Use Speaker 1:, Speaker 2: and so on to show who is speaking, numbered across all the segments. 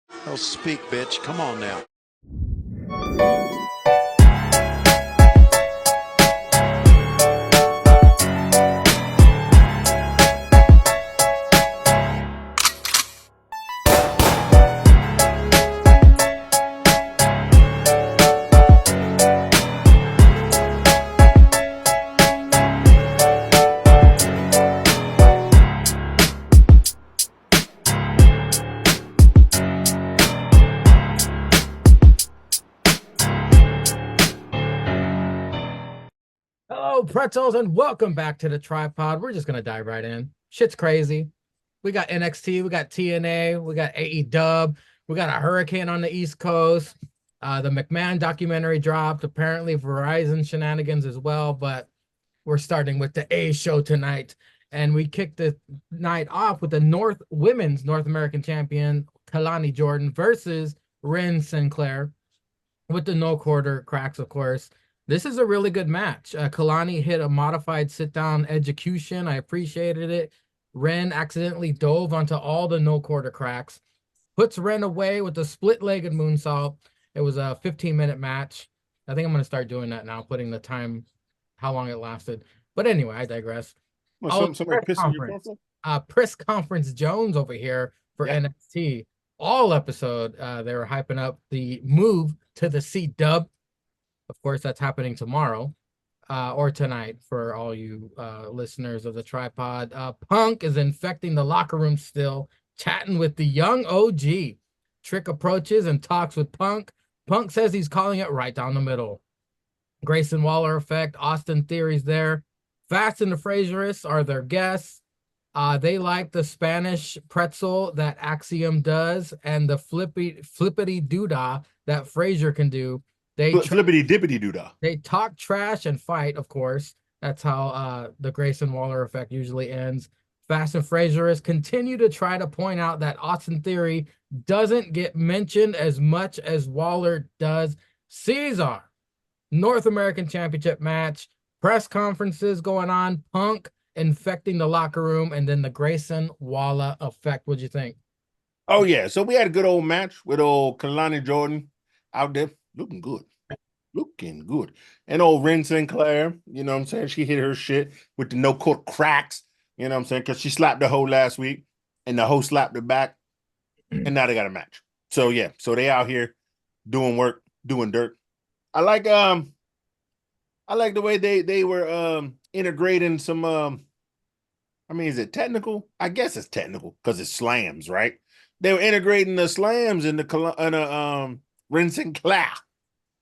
Speaker 1: Oh, speak, bitch. Come on now.
Speaker 2: Hello, pretzels, and welcome back to the tripod. We're just gonna dive right in. Shit's crazy. We got NXT, we got TNA, we got AEW, we got a hurricane on the East Coast. The McMahon documentary dropped. Apparently, Verizon shenanigans as well. But we're starting with the A show tonight, and we kicked the night off with the Women's North American Champion Kalani Jordan versus Ren Sinclair with the no quarter cracks, of course. This is a really good match. Kalani hit a modified sit-down execution. I appreciated it. Ren accidentally dove onto all the no quarter cracks. Puts Ren away with a split-legged moonsault. It was a 15-minute match. I think I'm going to start doing that now, putting the time, how long it lasted. But anyway, I digress.
Speaker 3: Well, somebody pissing your
Speaker 2: Conference.
Speaker 3: pants.
Speaker 2: Press Conference Jones over here for NXT. All episode, they were hyping up the move to the C-Dub. Of course, that's happening tomorrow or tonight for all you listeners of the tripod. Punk is infecting the locker room still, chatting with the young OG. Trick approaches and talks with Punk. Punk says he's calling it right down the middle. Grayson Waller effect, Austin Theory's there. Fast and the Fraserists are their guests. They like the Spanish pretzel that Axiom does and the flippity doodah that Frazier can do.
Speaker 3: Flippity dippity doodah.
Speaker 2: They talk trash and fight, of course. That's how the Grayson Waller effect usually ends. Fast and Fraserists continue to try to point out that Austin Theory doesn't get mentioned as much as Waller does. Ceizar, North American Championship match, press conferences going on, Punk infecting the locker room, and then the Grayson Waller effect. What'd you think?
Speaker 3: Oh, yeah. So we had a good old match with old Kalani Jordan out there looking good. Looking good. And old Ren Sinclair, you know what I'm saying? She hit her shit with the no-court cracks, you know what I'm saying? Because she slapped the hoe last week, and the hoe slapped her back, and now they got a match. So, yeah. So they out here doing work, doing dirt. I like the way they were integrating some I mean, is it technical? I guess it's technical because it's slams, right? They were integrating the slams in the Ren Sinclair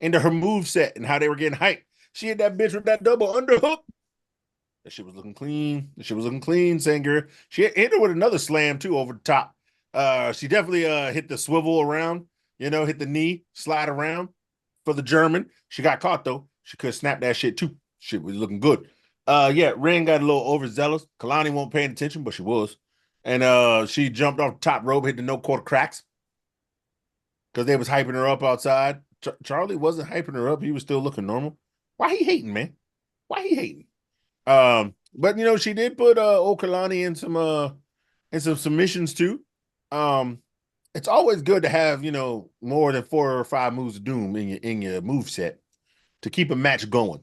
Speaker 3: into her move set and how they were getting hyped. She hit that bitch with that double underhook. That shit was looking clean. That shit was looking clean, Singer. She hit her with another slam too over the top. She definitely hit the swivel around, hit the knee, slide around for the German. She got caught though. She could snap that shit too. Shit was looking good. Ren got a little overzealous. Kalani won't pay attention, but she was. And she jumped off the top rope, hit the no-quarter cracks because they was hyping her up outside. Charlie wasn't hyping her up. He was still looking normal. Why he hating, man? Why he hating? But she did put old Kalani in some submissions too. It's always good to have, more than 4 or 5 moves of doom in your move set to keep a match going.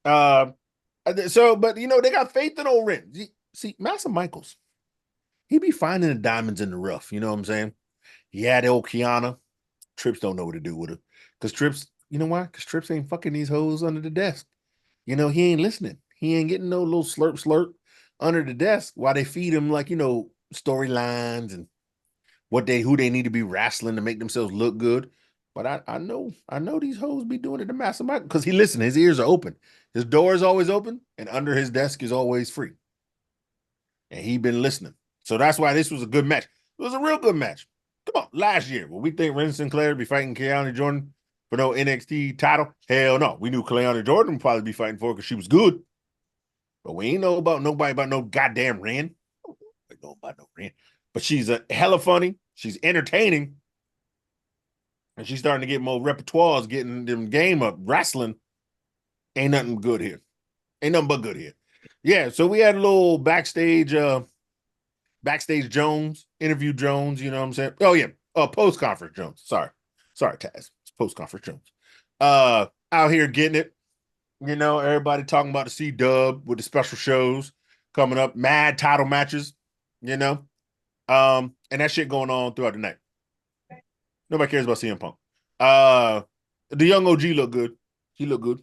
Speaker 3: But they got faith in old Ren. See, Massa Michaels, he be finding the diamonds in the rough. You know what I'm saying? Yeah, the old Kiana. Trips don't know what to do with her. Because Trips, you know why? Because Trips ain't fucking these hoes under the desk. He ain't listening. He ain't getting no little slurp under the desk while they feed him storylines and who they need to be wrestling to make themselves look good. But I know these hoes be doing it to Master Michael because he listen. His ears are open. His door is always open, and under his desk is always free. And he been listening. So that's why this was a good match. It was a real good match. Come on, last year, when we think Ren Sinclair would be fighting Kalani Jordan for no NXT title, hell no. We knew Kalani Jordan would probably be fighting for it because she was good. But we ain't know about nobody about no goddamn Ren. We know about no Ren. But she's a hella funny. She's entertaining. And she's starting to get more repertoires, getting them game up. Wrestling ain't nothing good here. Ain't nothing but good here. Yeah, so we had a little backstage Jones, interview Jones, you know what I'm saying? Oh, yeah. Post conference Jones. Sorry, Taz. It's post conference Jones. Out here getting it. You know, everybody talking about the C-Dub with the special shows coming up, mad title matches. You know, and that shit going on throughout the night. Nobody cares about CM Punk. The young OG looked good. He looked good.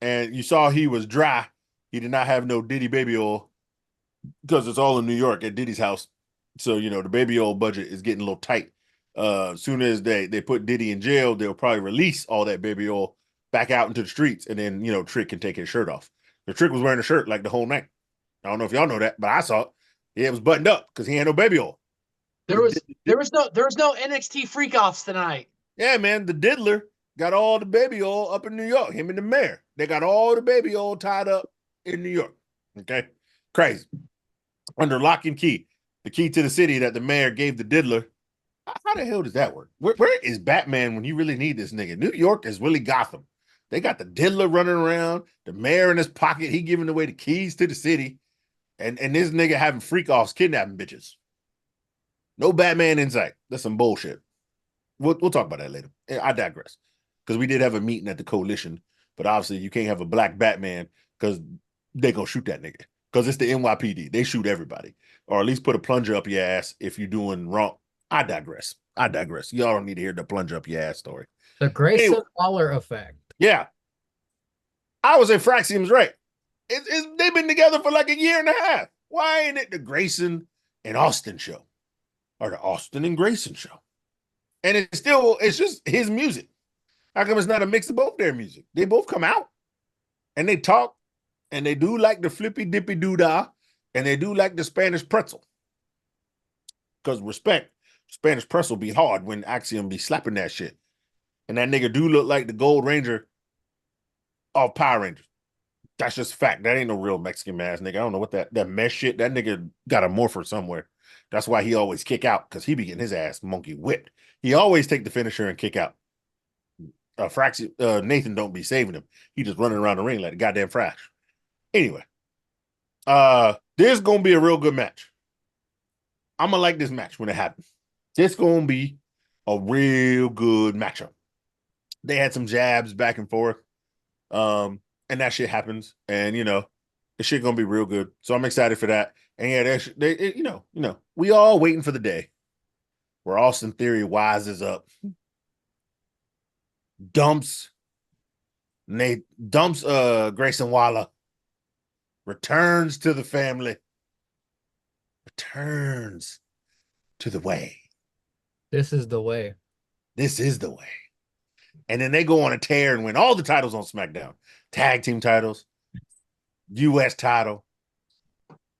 Speaker 3: And you saw he was dry. He did not have no Diddy baby oil because it's all in New York at Diddy's house. So, you know, the baby oil budget is getting a little tight. As soon as they put Diddy in jail, they'll probably release all that baby oil back out into the streets. And then, you know, Trick can take his shirt off. The Trick was wearing a shirt like the whole night. I don't know if y'all know that, but I saw it. Yeah, it was buttoned up because he had no baby oil.
Speaker 4: There was no NXT freak offs tonight.
Speaker 3: Yeah, man. The Diddler got all the baby oil up in New York. Him and the mayor. They got all the baby oil tied up in New York. Okay. Crazy. Under lock and key. The key to the city that the mayor gave the Diddler. How the hell does that work? Where is Batman when you really need this nigga? New York is really Gotham. They got the Diddler running around, the mayor in his pocket. He giving away the keys to the city. And this nigga having freak offs kidnapping bitches. No Batman in sight. That's some bullshit. We'll talk about that later. I digress. Because we did have a meeting at the coalition, but obviously you can't have a black Batman because they gonna shoot that nigga. Because it's the NYPD. They shoot everybody. Or at least put a plunger up your ass if you're doing wrong. I digress. Y'all don't need to hear the plunger up your ass story.
Speaker 2: The Grayson Waller effect.
Speaker 3: Yeah. I was say Fraxium's right. They've been together for like a year and a half. Why ain't it the Grayson and Austin show? Or the Austin and Grayson show? And it's just his music. How come it's not a mix of both their music? They both come out and they talk and they do like the flippy dippy doodah and they do like the Spanish pretzel. Because respect, Spanish pretzel be hard when Axiom be slapping that shit. And that nigga do look like the Gold Ranger of Power Rangers. That's just fact. That ain't no real Mexican ass nigga. I don't know what that mesh shit, that nigga got a morpher somewhere. That's why he always kick out, because he be getting his ass monkey whipped. He always take the finisher and kick out. Nathan don't be saving him. He just running around the ring like a goddamn frash. Anyway, there's gonna be a real good match. I'm gonna like this match when it happens. It's gonna be a real good matchup. They had some jabs back and forth, and that shit happens, and you know, the shit gonna be real good. So I'm excited for that. And yeah, we all waiting for the day where Austin Theory wises up, dumps Grayson Waller, returns to the family, returns to the way.
Speaker 2: This is the way.
Speaker 3: This is the way. And then they go on a tear and win all the titles on SmackDown. Tag team titles, U.S. title.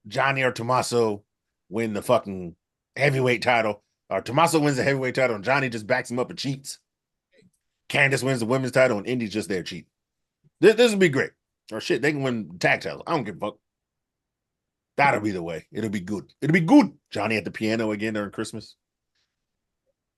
Speaker 3: Johnny or Tommaso win the fucking heavyweight title. Or Tommaso wins the heavyweight title and Johnny just backs him up and cheats. Candice wins the women's title and Indy's just there cheating. This will be great. Or shit, they can win tag titles. I don't give a fuck. That'll be the way. It'll be good. It'll be good. Johnny at the piano again during Christmas.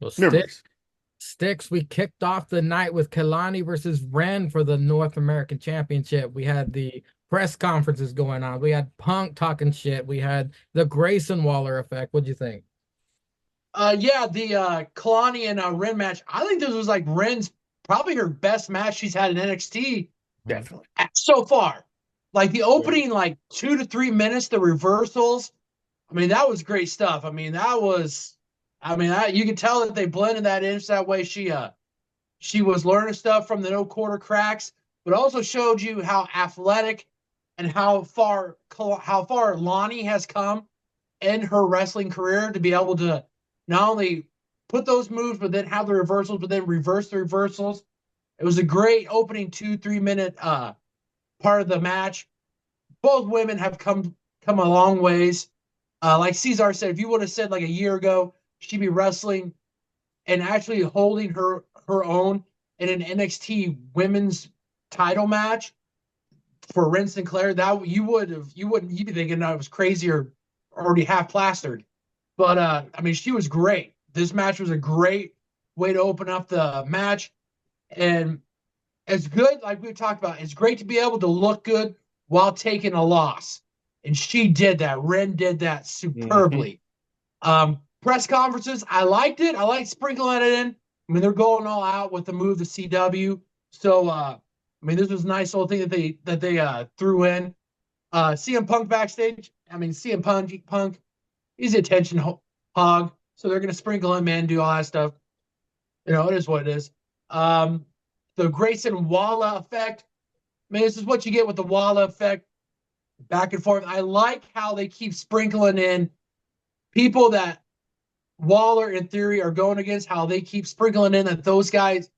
Speaker 2: Well, Stix, we kicked off the night with Kalani versus Ren for the North American Championship. We had the press conferences going on. We had Punk talking shit. We had the Grayson Waller effect. What'd you think?
Speaker 4: Yeah, the Kalani and Ren match. I think this was like Ren's probably her best match she's had in NXT.
Speaker 3: Definitely.
Speaker 4: So far. Like the opening, like 2 to 3 minutes, the reversals. I mean, that was great stuff. I mean, you could tell that they blended that in so that way she was learning stuff from the no quarter cracks, but also showed you how athletic and how far Lonnie has come in her wrestling career to be able to not only put those moves, but then have the reversals, but then reverse the reversals. It was a great opening 2-3 minute part of the match. Both women have come a long ways. Like Ceizar said, if you would have said like a year ago, she'd be wrestling and actually holding her own in an NXT women's title match for Ren Sinclair, that you'd be thinking that it was crazy or already half plastered. But I mean, she was great. This match was a great way to open up the match. And it's good, like we talked about, it's great to be able to look good while taking a loss. And she did that. Ren did that superbly. Press conferences, I liked it. I liked sprinkling it in. I mean, they're going all out with the move to CW. So, I mean, this was a nice little thing that they threw in. CM Punk backstage. I mean, CM Punk, he's an attention hog. So they're going to sprinkle him in, do all that stuff. You know, it is what it is. The Grayson Waller effect. I mean, this is what you get with the Waller effect. Back and forth. I like how they keep sprinkling in people that Waller and Theory are going against, how they keep sprinkling in that those guys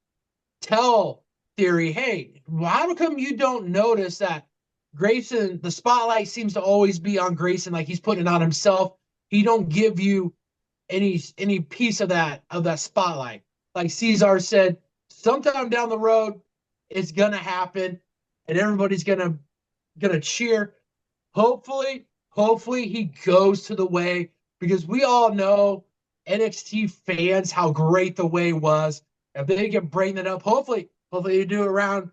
Speaker 4: tell Theory, hey, how come you don't notice that Grayson, the spotlight seems to always be on Grayson, like he's putting it on himself. He don't give you any piece of that spotlight. Like Ceizar said, sometime down the road, it's gonna happen, and everybody's gonna cheer. Hopefully he goes to the way, because we all know NXT fans how great the way was. If they can bring that up, hopefully they do it around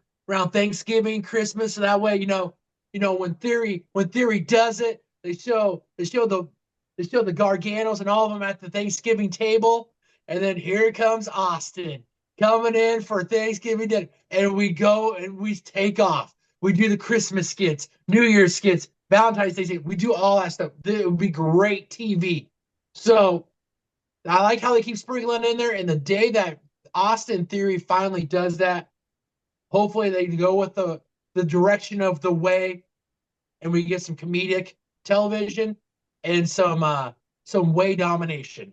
Speaker 4: Thanksgiving, Christmas, so that way, you know when Theory does it, they show the Garganos and all of them at the Thanksgiving table, and then here comes Austin coming in for Thanksgiving dinner, and we go and we take off. We do the Christmas skits, New Year's skits, Valentine's Day skits. We do all that stuff. It would be great TV. So I like how they keep sprinkling in there. And the day that Austin Theory finally does that, hopefully they go with the direction of the way, and we get some comedic television and some way domination.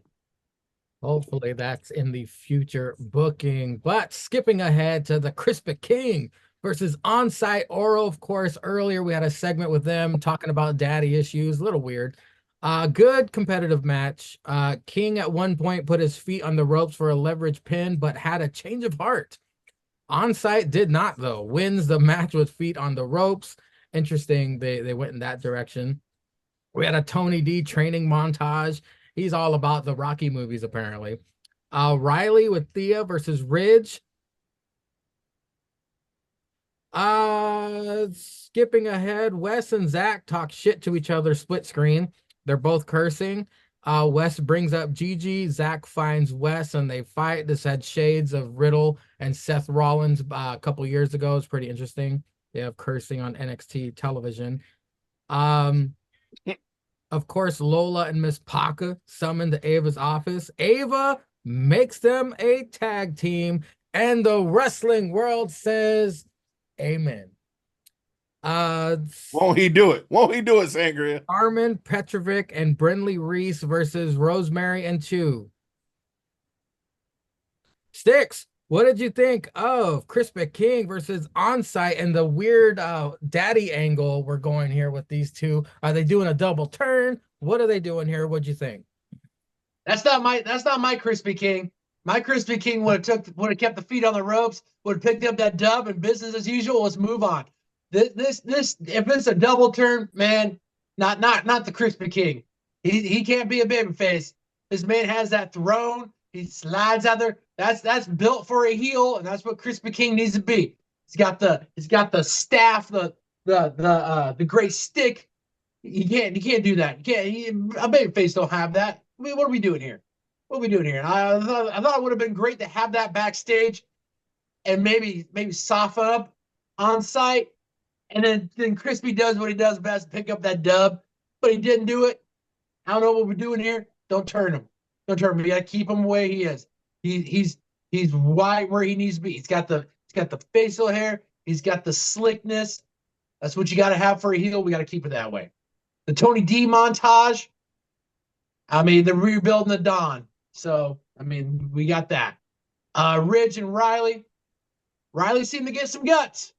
Speaker 2: Hopefully that's in the future booking. But skipping ahead to the Crispy King versus On-Site Oro. Of course, earlier we had a segment with them talking about daddy issues. A little weird. Good competitive match. King at one point put his feet on the ropes for a leverage pin, but had a change of heart. On-Site did not, though. Wins the match with feet on the ropes. Interesting. They went in that direction. We had a Tony D training montage. He's all about the Rocky movies, apparently. Riley with Thea versus Ridge. Skipping ahead, Wes and Zach talk shit to each other split screen. They're both cursing. Wes brings up Gigi. Zach finds Wes and they fight. This had shades of Riddle and Seth Rollins a couple years ago. It's pretty interesting. They have cursing on NXT television. Of course, Lola and Miss Paka summoned to Ava's office. Ava makes them a tag team, and the wrestling world says amen.
Speaker 3: Won't he do it? Won't he do it, Sangria?
Speaker 2: Armin Petrovic and Brindley Reese versus Rosemary and Chu. Stix, what did you think of Crispy King versus On-Site and the weird daddy angle we're going here with these two? Are they doing a double turn? What are they doing here? What'd you think?
Speaker 4: That's not my Crispy King. My Crispy King would have kept the feet on the ropes, would have picked up that dub, and business as usual. Let's move on. This if it's a double turn, man, not the Crispy King. He can't be a babyface. This man has that throne. He slides out there. That's built for a heel, and that's what Crispy King needs to be. He's got the staff, the great stick. He can't do that. A babyface don't have that. I mean, what are we doing here? What are we doing here? And I thought it would have been great to have that backstage, and maybe soften up On-Site, and then Crispy does what he does best, pick up that dub, but he didn't do it. I don't know what we're doing here. Don't turn him. Don't turn him. You gotta keep him the way he is. He's right where he needs to be. He's got the facial hair. He's got the slickness. That's what you got to have for a heel. We got to keep it that way. The Tony D montage. I mean, they're rebuilding the Dawn. So, I mean, we got that. Ridge and Riley. Riley seemed to get some guts.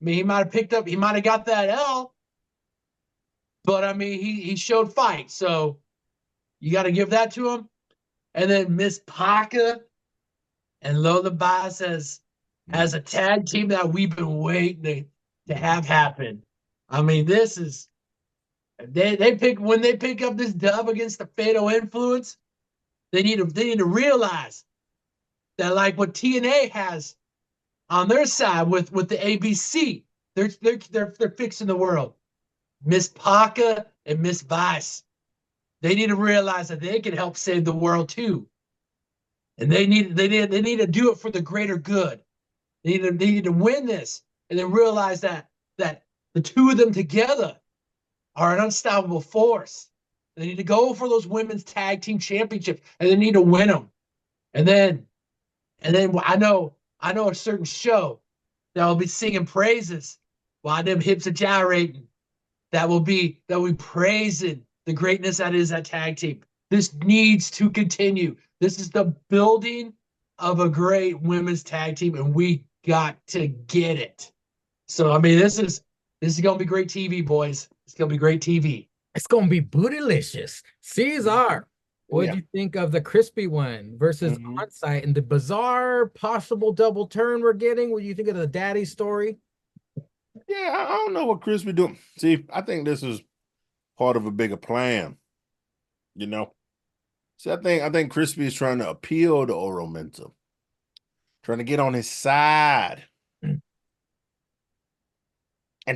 Speaker 4: I mean, he might have got that L. But, I mean, he showed fight. So, you got to give that to him. And then Miss Paka and Lola Bass as a tag team that we've been waiting to have happen. I mean, this is when they pick up this dub against the Fatal Influence, they need to realize that, like what TNA has on their side with the ABC, they're fixing the world. Miss Paka and Miss Vice, they need to realize that they can help save the world too. And they need to do it for the greater good. They need to win this and then realize that the two of them together are an unstoppable force. They need to go for those women's tag team championships and they need to win them. And then I know a certain show that will be singing praises while them hips are gyrating. That will be praising the greatness that is that tag team. This needs to continue. This is the building of a great women's tag team, and we got to get it. So I mean, this is gonna be great TV, boys. It's gonna be great TV.
Speaker 2: It's gonna be bootylicious. Ceizar, what do you think of the crispy one versus on-site and the bizarre possible double turn we're getting? What do you think of the daddy story?
Speaker 3: Yeah, I don't know what Crispy doing. See, I think this is part of a bigger plan. You know, see, I think Crispy is trying to appeal to Oro Mensah, trying to get on his side and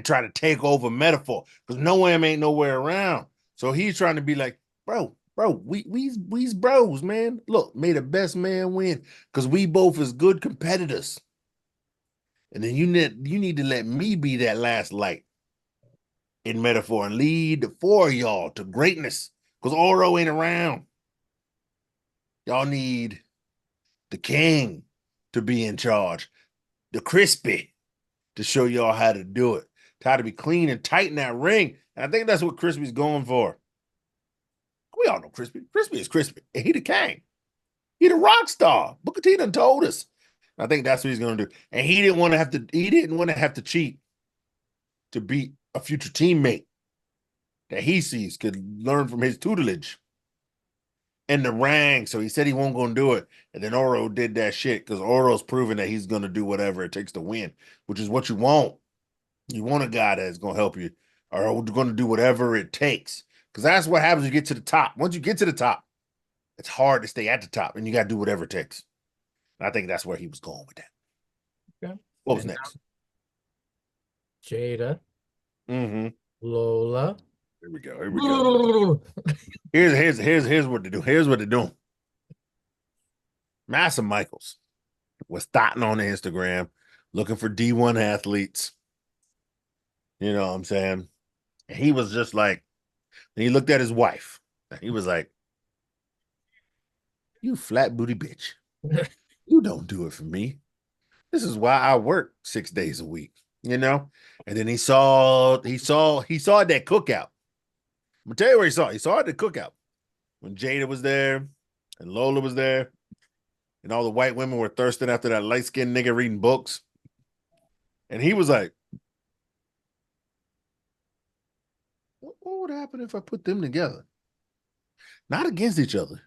Speaker 3: try to take over Metaphor because Noam ain't nowhere around. So he's trying to be like, bro, we's bros, man. Look, may the best man win because we both is good competitors. And then you need to let me be that last light in Metaphor and lead the four of y'all to greatness because Oro ain't around. Y'all need the king to be in charge, the Crispy to show y'all how to do it, how to be clean and tight in that ring. And I think that's what Crispy's going for. We all know Crispy. Crispy is Crispy, and he the king. He the rock star. Booker T done told us. I think that's what he's going to do. And he didn't want to have to cheat to beat a future teammate that he sees could learn from his tutelage in the ring. So he said he won't going to do it. And then Oro did that shit because Oro's proven that he's going to do whatever it takes to win, which is what you want. You want a guy that's going to help you or going to do whatever it takes because that's what happens when you get to the top. Once you get to the top, it's hard to stay at the top and you got to do whatever it takes. I think that's where he was going with that.
Speaker 2: Okay.
Speaker 3: What was next?
Speaker 2: Jada.
Speaker 3: Mm-hmm.
Speaker 2: Lola.
Speaker 3: Here we go. Here's what they do. Here's what they're doing. Massa Michaels was starting on Instagram looking for D1 athletes. You know what I'm saying? And he was just like, and he looked at his wife. And he was like, you flat booty bitch. You don't do it for me. This is why I work 6 days a week, you know? And then he saw that cookout. I'm gonna tell you where he saw it. He saw it at the cookout when Jada was there and Lola was there and all the white women were thirsting after that light-skinned nigga reading books. And he was like, what would happen if I put them together? Not against each other,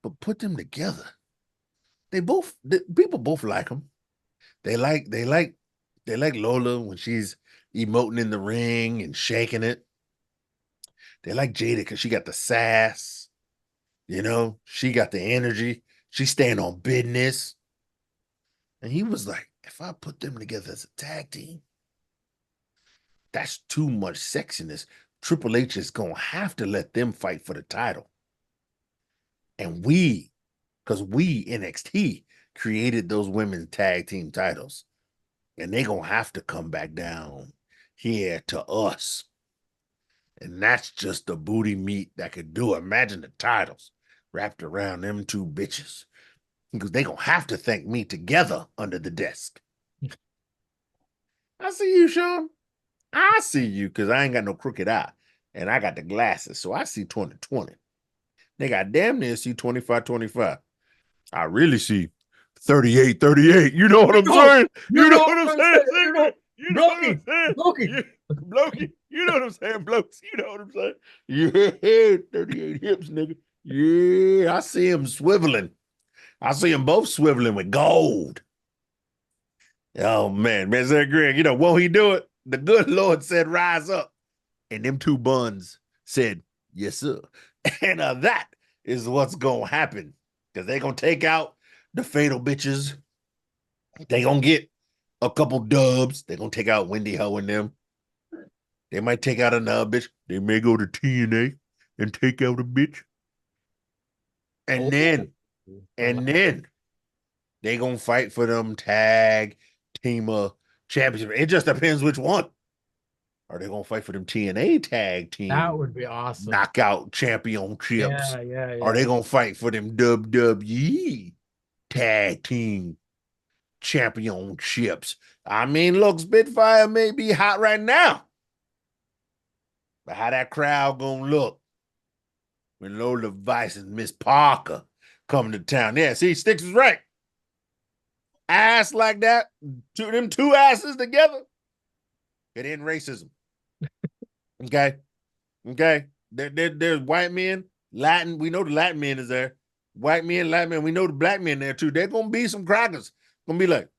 Speaker 3: but put them together. People both like them. They like Lola when she's emoting in the ring and shaking it. They like Jada because she got the sass. You know, she got the energy. She stand on business. And he was like, if I put them together as a tag team, that's too much sexiness. Triple H is going to have to let them fight for the title. And because we, NXT, created those women's tag team titles. And they're going to have to come back down here to us. And that's just the booty meat that could do it. Imagine the titles wrapped around them two bitches. Because they're going to have to thank me together under the desk. I see you, Sean. I see you because I ain't got no crooked eye. And I got the glasses, so I see 20/20. They got damn near see 25/25. I really see 38/38. You know what I'm saying? You know what I'm saying? You know what I'm saying? Blokey. You know what I'm saying, blokes? You know what I'm saying? Yeah, 38 hips, nigga. Yeah, I see him swiveling. I see them both swiveling with gold. Oh, man. Sir Greg, you know, won't he do it? The good Lord said, rise up. And them two buns said, yes, sir. And that is what's going to happen. Because they're going to take out the fatal bitches. They're going to get a couple dubs. They're going to take out Wendy Ho and them. They might take out another bitch. They may go to TNA. and take out a bitch. And then they gonna fight for them tag team championship. It just depends which one. Are they gonna fight for them TNA tag team
Speaker 2: That would be awesome.
Speaker 3: knockout championships?
Speaker 2: Yeah.
Speaker 3: Are they gonna fight for them WWE tag team championships? I mean, look, Spitfire may be hot right now, but how that crowd gonna look when Lola Vice and Miss Parker come to town? Yeah, see, Stix is right. Ass like that, them two asses together, it ain't racism. Okay. There's white men, Latin. We know the Latin men is there. White men, Latin men. We know the black men there too. They're gonna be some crackers. Gonna be like,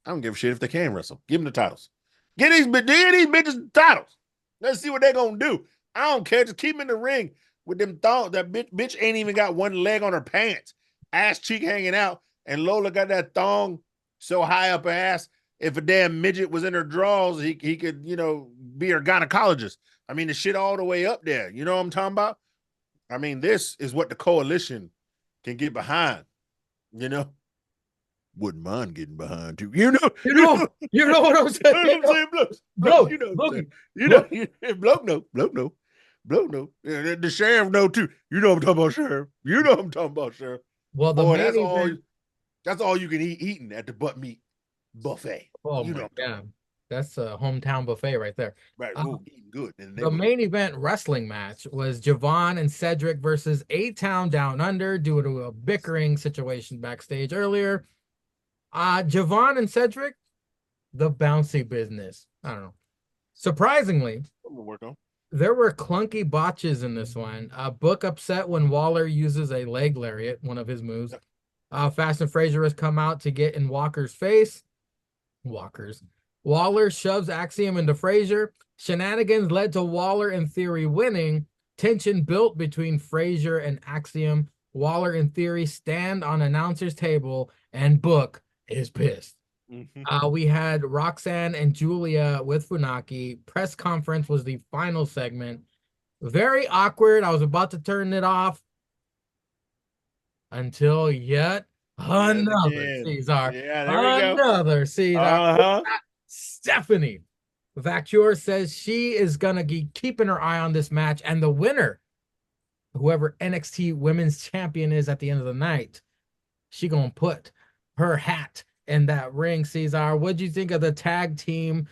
Speaker 3: I don't give a shit if they can wrestle. Give them the titles. Get these bitches the titles. Let's see what they're gonna do. I don't care. Just keep them in the ring with them thongs. That bitch ain't even got one leg on her pants. Ass cheek hanging out. And Lola got that thong so high up her ass. If a damn midget was in her drawers, he could, be her gynecologist. I mean, the shit all the way up there. You know what I'm talking about? I mean, this is what the coalition can get behind. Wouldn't mind getting behind too. You know
Speaker 2: what I'm saying?
Speaker 3: Bloke no. The sheriff know too. You know what I'm talking about, sheriff.
Speaker 2: Well,
Speaker 3: that's all you can eating at the butt meat buffet.
Speaker 2: Oh my God. That's a hometown buffet right there.
Speaker 3: Right, eating good.
Speaker 2: The main event wrestling match was Javon and Cedric versus A-Town Down Under due to a bickering situation backstage earlier. Javon and Cedric, the bouncy business. I don't know. Surprisingly, there were clunky botches in this one. Book upset when Waller uses a leg lariat, one of his moves. Fast and Frazier has come out to get in Walker's face. Waller shoves Axiom into Frazier. Shenanigans led to Waller in theory winning. Tension built between Frazier and Axiom. Waller in theory stand on announcer's table and Book is pissed. We had Roxanne and Julia with Funaki. Press conference was the final segment. Very awkward. I was about to turn it off until yet another Ceizar.
Speaker 3: Yeah, there we go.
Speaker 2: Another Ceizar. Stephanie Vacure says she is going to be keeping her eye on this match, and the winner, whoever NXT Women's Champion is at the end of the night, she going to put her hat in that ring. Ceizar, what'd you think of the tag team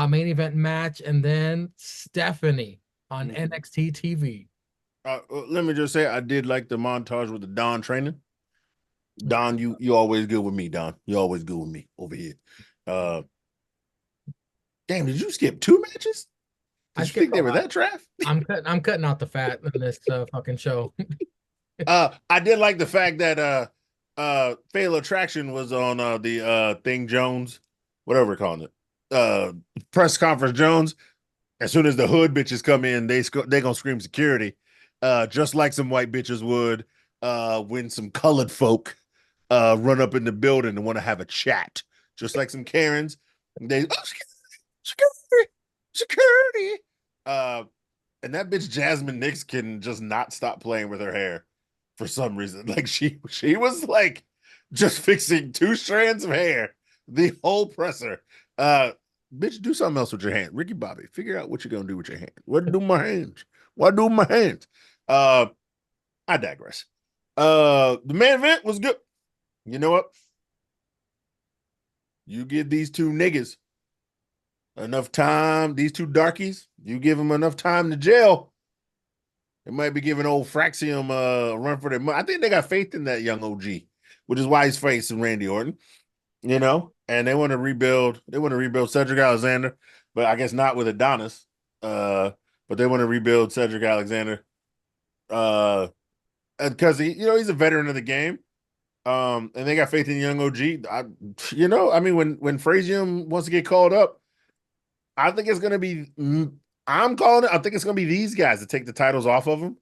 Speaker 2: main event match, and then Stephanie on NXT TV?
Speaker 3: Let me just say, I did like the montage with the Don training. Don, you always good with me, Don. You always good with me over here. Damn, did you skip 2 matches? Did you think they were that trash?
Speaker 2: I'm cutting out the fat in this fucking show.
Speaker 3: I did like the fact that Fatal Attraction was on the Thing Jones, whatever we're calling it. Press conference Jones. As soon as the hood bitches come in, they gonna scream security. Just like some white bitches would when some colored folk run up in the building and want to have a chat. Just like some Karens. They security. And that bitch Jasmine Nix can just not stop playing with her hair for some reason. Like she was like just fixing 2 strands of hair, the whole presser. Bitch, do something else with your hand. Ricky Bobby, figure out what you're gonna do with your hand. What do my hands? What do my hands? I digress. The main event was good. You know what? You give these 2 niggas enough time, these 2 darkies, you give them enough time to jail. It might be giving old Fraxium a run for their money. I think they got faith in that young OG, which is why he's facing Randy Orton, and they want to rebuild. They want to rebuild Cedric Alexander, but I guess not with Adonis. But they want to rebuild Cedric Alexander because he's a veteran of the game. And they got faith in young OG. When Frazium wants to get called up, I think it's going to be, I'm calling it, I think it's going to be these guys to take the titles off of them.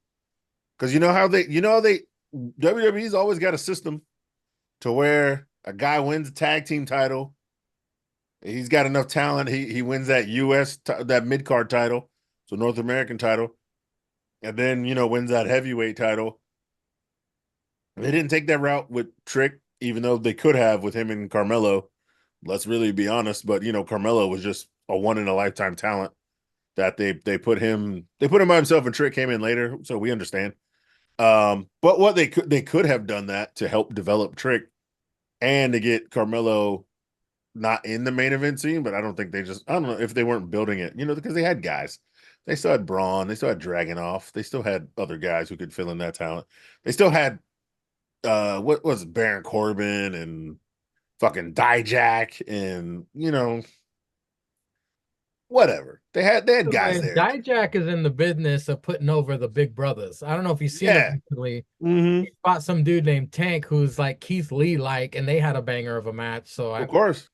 Speaker 3: Because WWE's always got a system to where a guy wins a tag team title. He's got enough talent. He wins that that mid-card title, so North American title. and then wins that heavyweight title. They didn't take that route with Trick, even though they could have with him and Carmelo. Let's really be honest, but Carmelo was just a one in a lifetime talent that they put him by himself, and Trick came in later, so we understand. But what they could have done that to help develop Trick and to get Carmelo not in the main event scene, but I don't know if they weren't building it, because they had guys. They still had Braun, they still had Dragunov, they still had other guys who could fill in that talent. They still had what was it, Baron Corbin and fucking Dijak and whatever. They had guys there.
Speaker 2: Dijak is in the business of putting over the big brothers. I don't know if you've seen it recently.
Speaker 3: Mm-hmm.
Speaker 2: He fought some dude named Tank who's like Keith Lee like, and they had a banger of a match. So
Speaker 3: of course.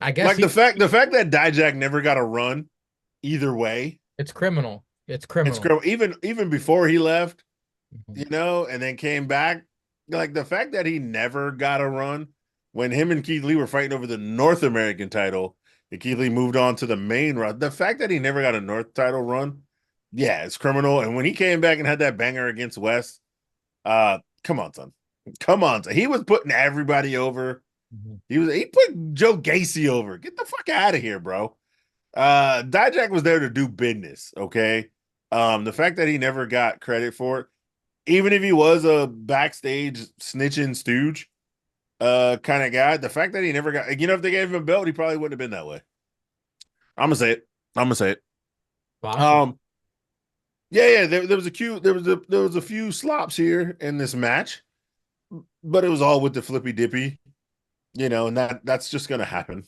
Speaker 2: I guess
Speaker 3: like the fact that Dijak never got a run either way.
Speaker 2: It's criminal. It's criminal.
Speaker 3: Even before he left, and then came back. Like the fact that he never got a run when him and Keith Lee were fighting over the North American title, and Keith Lee moved on to the main run. The fact that he never got a North title run, yeah, it's criminal. And when he came back and had that banger against West, come on, son. He was putting everybody over. He put Joe Gacy over. Get the fuck out of here, bro. Dijak was there to do business, okay? The fact that he never got credit for it, even if he was a backstage snitching stooge kind of guy, the fact that he never got, if they gave him a belt, he probably wouldn't have been that way. I'm gonna say it.
Speaker 2: Awesome.
Speaker 3: Yeah. There was a few slops here in this match, but it was all with the flippy dippy, and that's just gonna happen.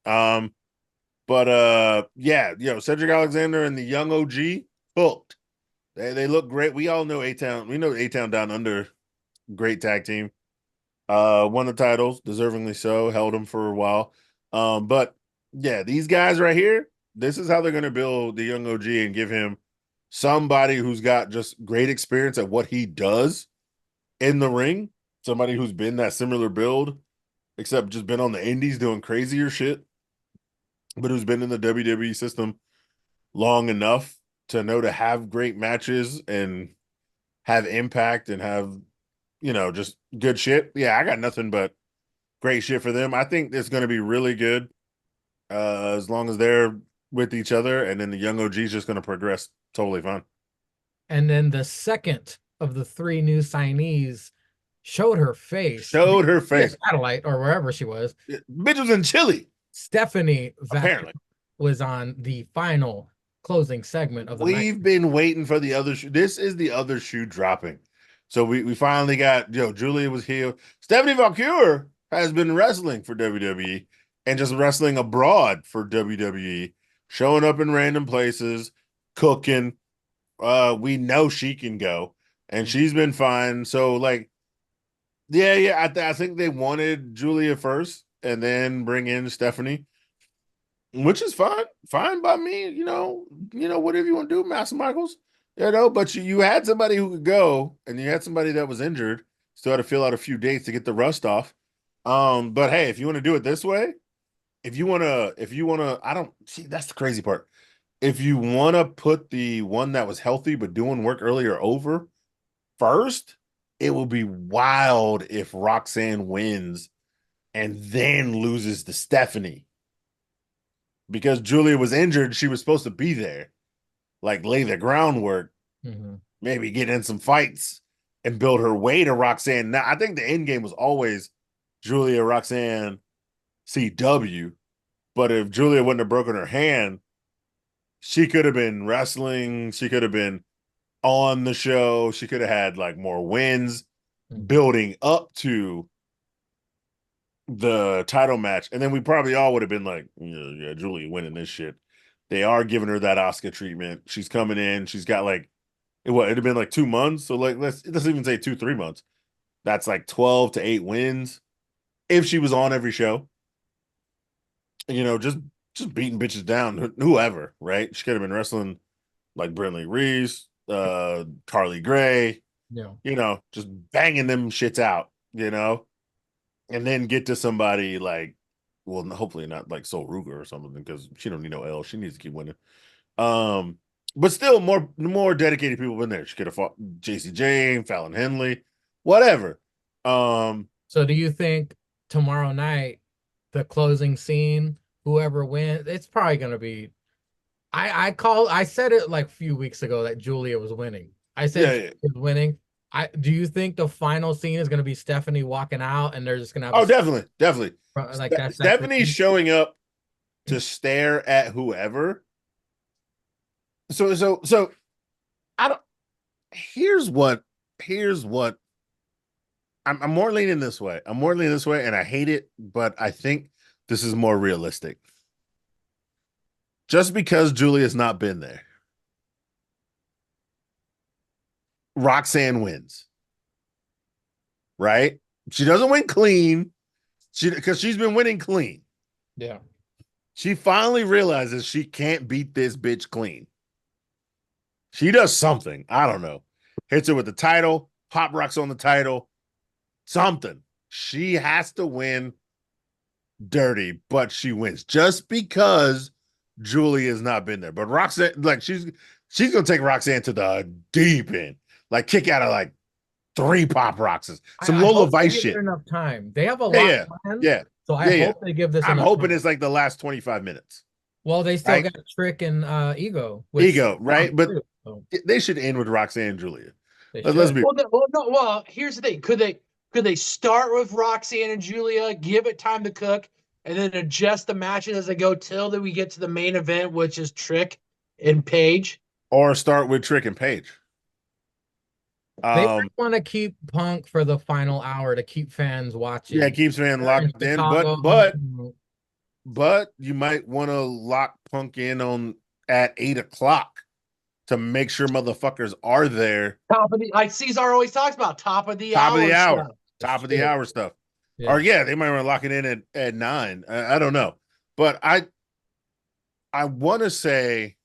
Speaker 3: Cedric Alexander and the young OG hooked. They look great. We all know A-Town. We know A-Town Down Under, great tag team. Won the titles, deservingly so. Held them for a while. But yeah, these guys right here, this is how they're going to build the young OG and give him somebody who's got just great experience at what he does in the ring. Somebody who's been that similar build, except just been on the indies doing crazier shit, but who's been in the WWE system long enough to know to have great matches and have impact and have, just good shit. Yeah, I got nothing but great shit for them. I think it's going to be really good as long as they're with each other, and then the young OG is just going to progress totally fine.
Speaker 2: And then the second of the three new signees showed her face. Satellite or wherever she was.
Speaker 3: Bitch was in Chile.
Speaker 2: Stephanie
Speaker 3: apparently
Speaker 2: was on the final closing segment of the
Speaker 3: We've been waiting for the other shoe. This is the other shoe dropping. So we finally got, Julia was here. Stephanie Valkyrie has been wrestling for WWE and just wrestling abroad for WWE, showing up in random places, cooking. We know she can go, and she's been fine. So I think they wanted Julia first and then bring in Stephanie, which is fine by me. Whatever you want to do, Master Michaels. But you had somebody who could go, and you had somebody that was injured. Still had to fill out a few dates to get the rust off. But hey, if you want to do it this way, if you wanna, I don't see, that's the crazy part. If you want to put the one that was healthy but doing work earlier over first, it will be wild if Roxanne wins and then loses to Stephanie. Because Julia was injured, she was supposed to be there, lay the groundwork, maybe get in some fights and build her way to Roxanne. Now, I think the end game was always Julia, Roxanne, CW. But if Julia wouldn't have broken her hand, she could have been wrestling. She could have been on the show. She could have had more wins building up to the title match, and then we probably all would have been like, yeah, Julia winning this shit. They are giving her that Oscar treatment. She's coming in. She's got it'd have been 2 months. So let's even say 2-3 months. That's 12 to 8 wins if she was on every show. Just beating bitches down, whoever, right? She could have been wrestling like Brinley Reese, Carly Gray, just banging them shits out, and then get to somebody hopefully not Sol Ruger or something, because she don't need no L. She needs to keep winning. But still, more dedicated people in there. She could have fought JC Jane, Fallon Henley, whatever.
Speaker 2: So do you think tomorrow night, the closing scene, whoever wins, it's probably gonna be I said it like a few weeks ago that Julia was winning. I said
Speaker 3: Yeah.
Speaker 2: Julia was winning. Do you think the final scene is gonna be Stephanie walking out and they're just gonna have
Speaker 3: Oh, definitely.
Speaker 2: like that
Speaker 3: Stephanie showing up to stare at whoever. So I don't here's what I'm more leaning this way. I'm more leaning this way, and I hate it, but I think this is more realistic. Just because Julia's not been there, Roxanne wins. Right? She doesn't win clean. Because she's been winning clean.
Speaker 2: Yeah.
Speaker 3: She finally realizes she can't beat this bitch clean. She does something. I don't know. Hits her with the title, pop rocks on the title, something. She has to win dirty, but she wins just because Julie has not been there. But Roxanne, like she's gonna take Roxanne to the deep end, like kick out of like 3 pop rocks, some Lola Vice shit.
Speaker 2: Enough time. They have a lot planned.
Speaker 3: Yeah.
Speaker 2: So I hope they give this.
Speaker 3: I'm hoping it's like the last 25 minutes.
Speaker 2: Well, they still got Trick and Ego.
Speaker 3: Ego, right? But they should end with Roxanne and Julia. Let's be.
Speaker 4: Well, here's the thing: could they start with Roxanne and Julia, give it time to cook, and then adjust the matches as they go till we get to the main event, which is Trick and Paige,
Speaker 3: or start with Trick and Paige.
Speaker 2: They want to keep Punk for the final hour to keep fans watching.
Speaker 3: Yeah, keeps fans locked in, but you might want to lock Punk in at 8:00 to make sure motherfuckers are there.
Speaker 4: Top of the like Ceizar always talks about top of the
Speaker 3: hour stuff. Yeah. Or they might want to lock it in at 9. I don't know, but I want to say.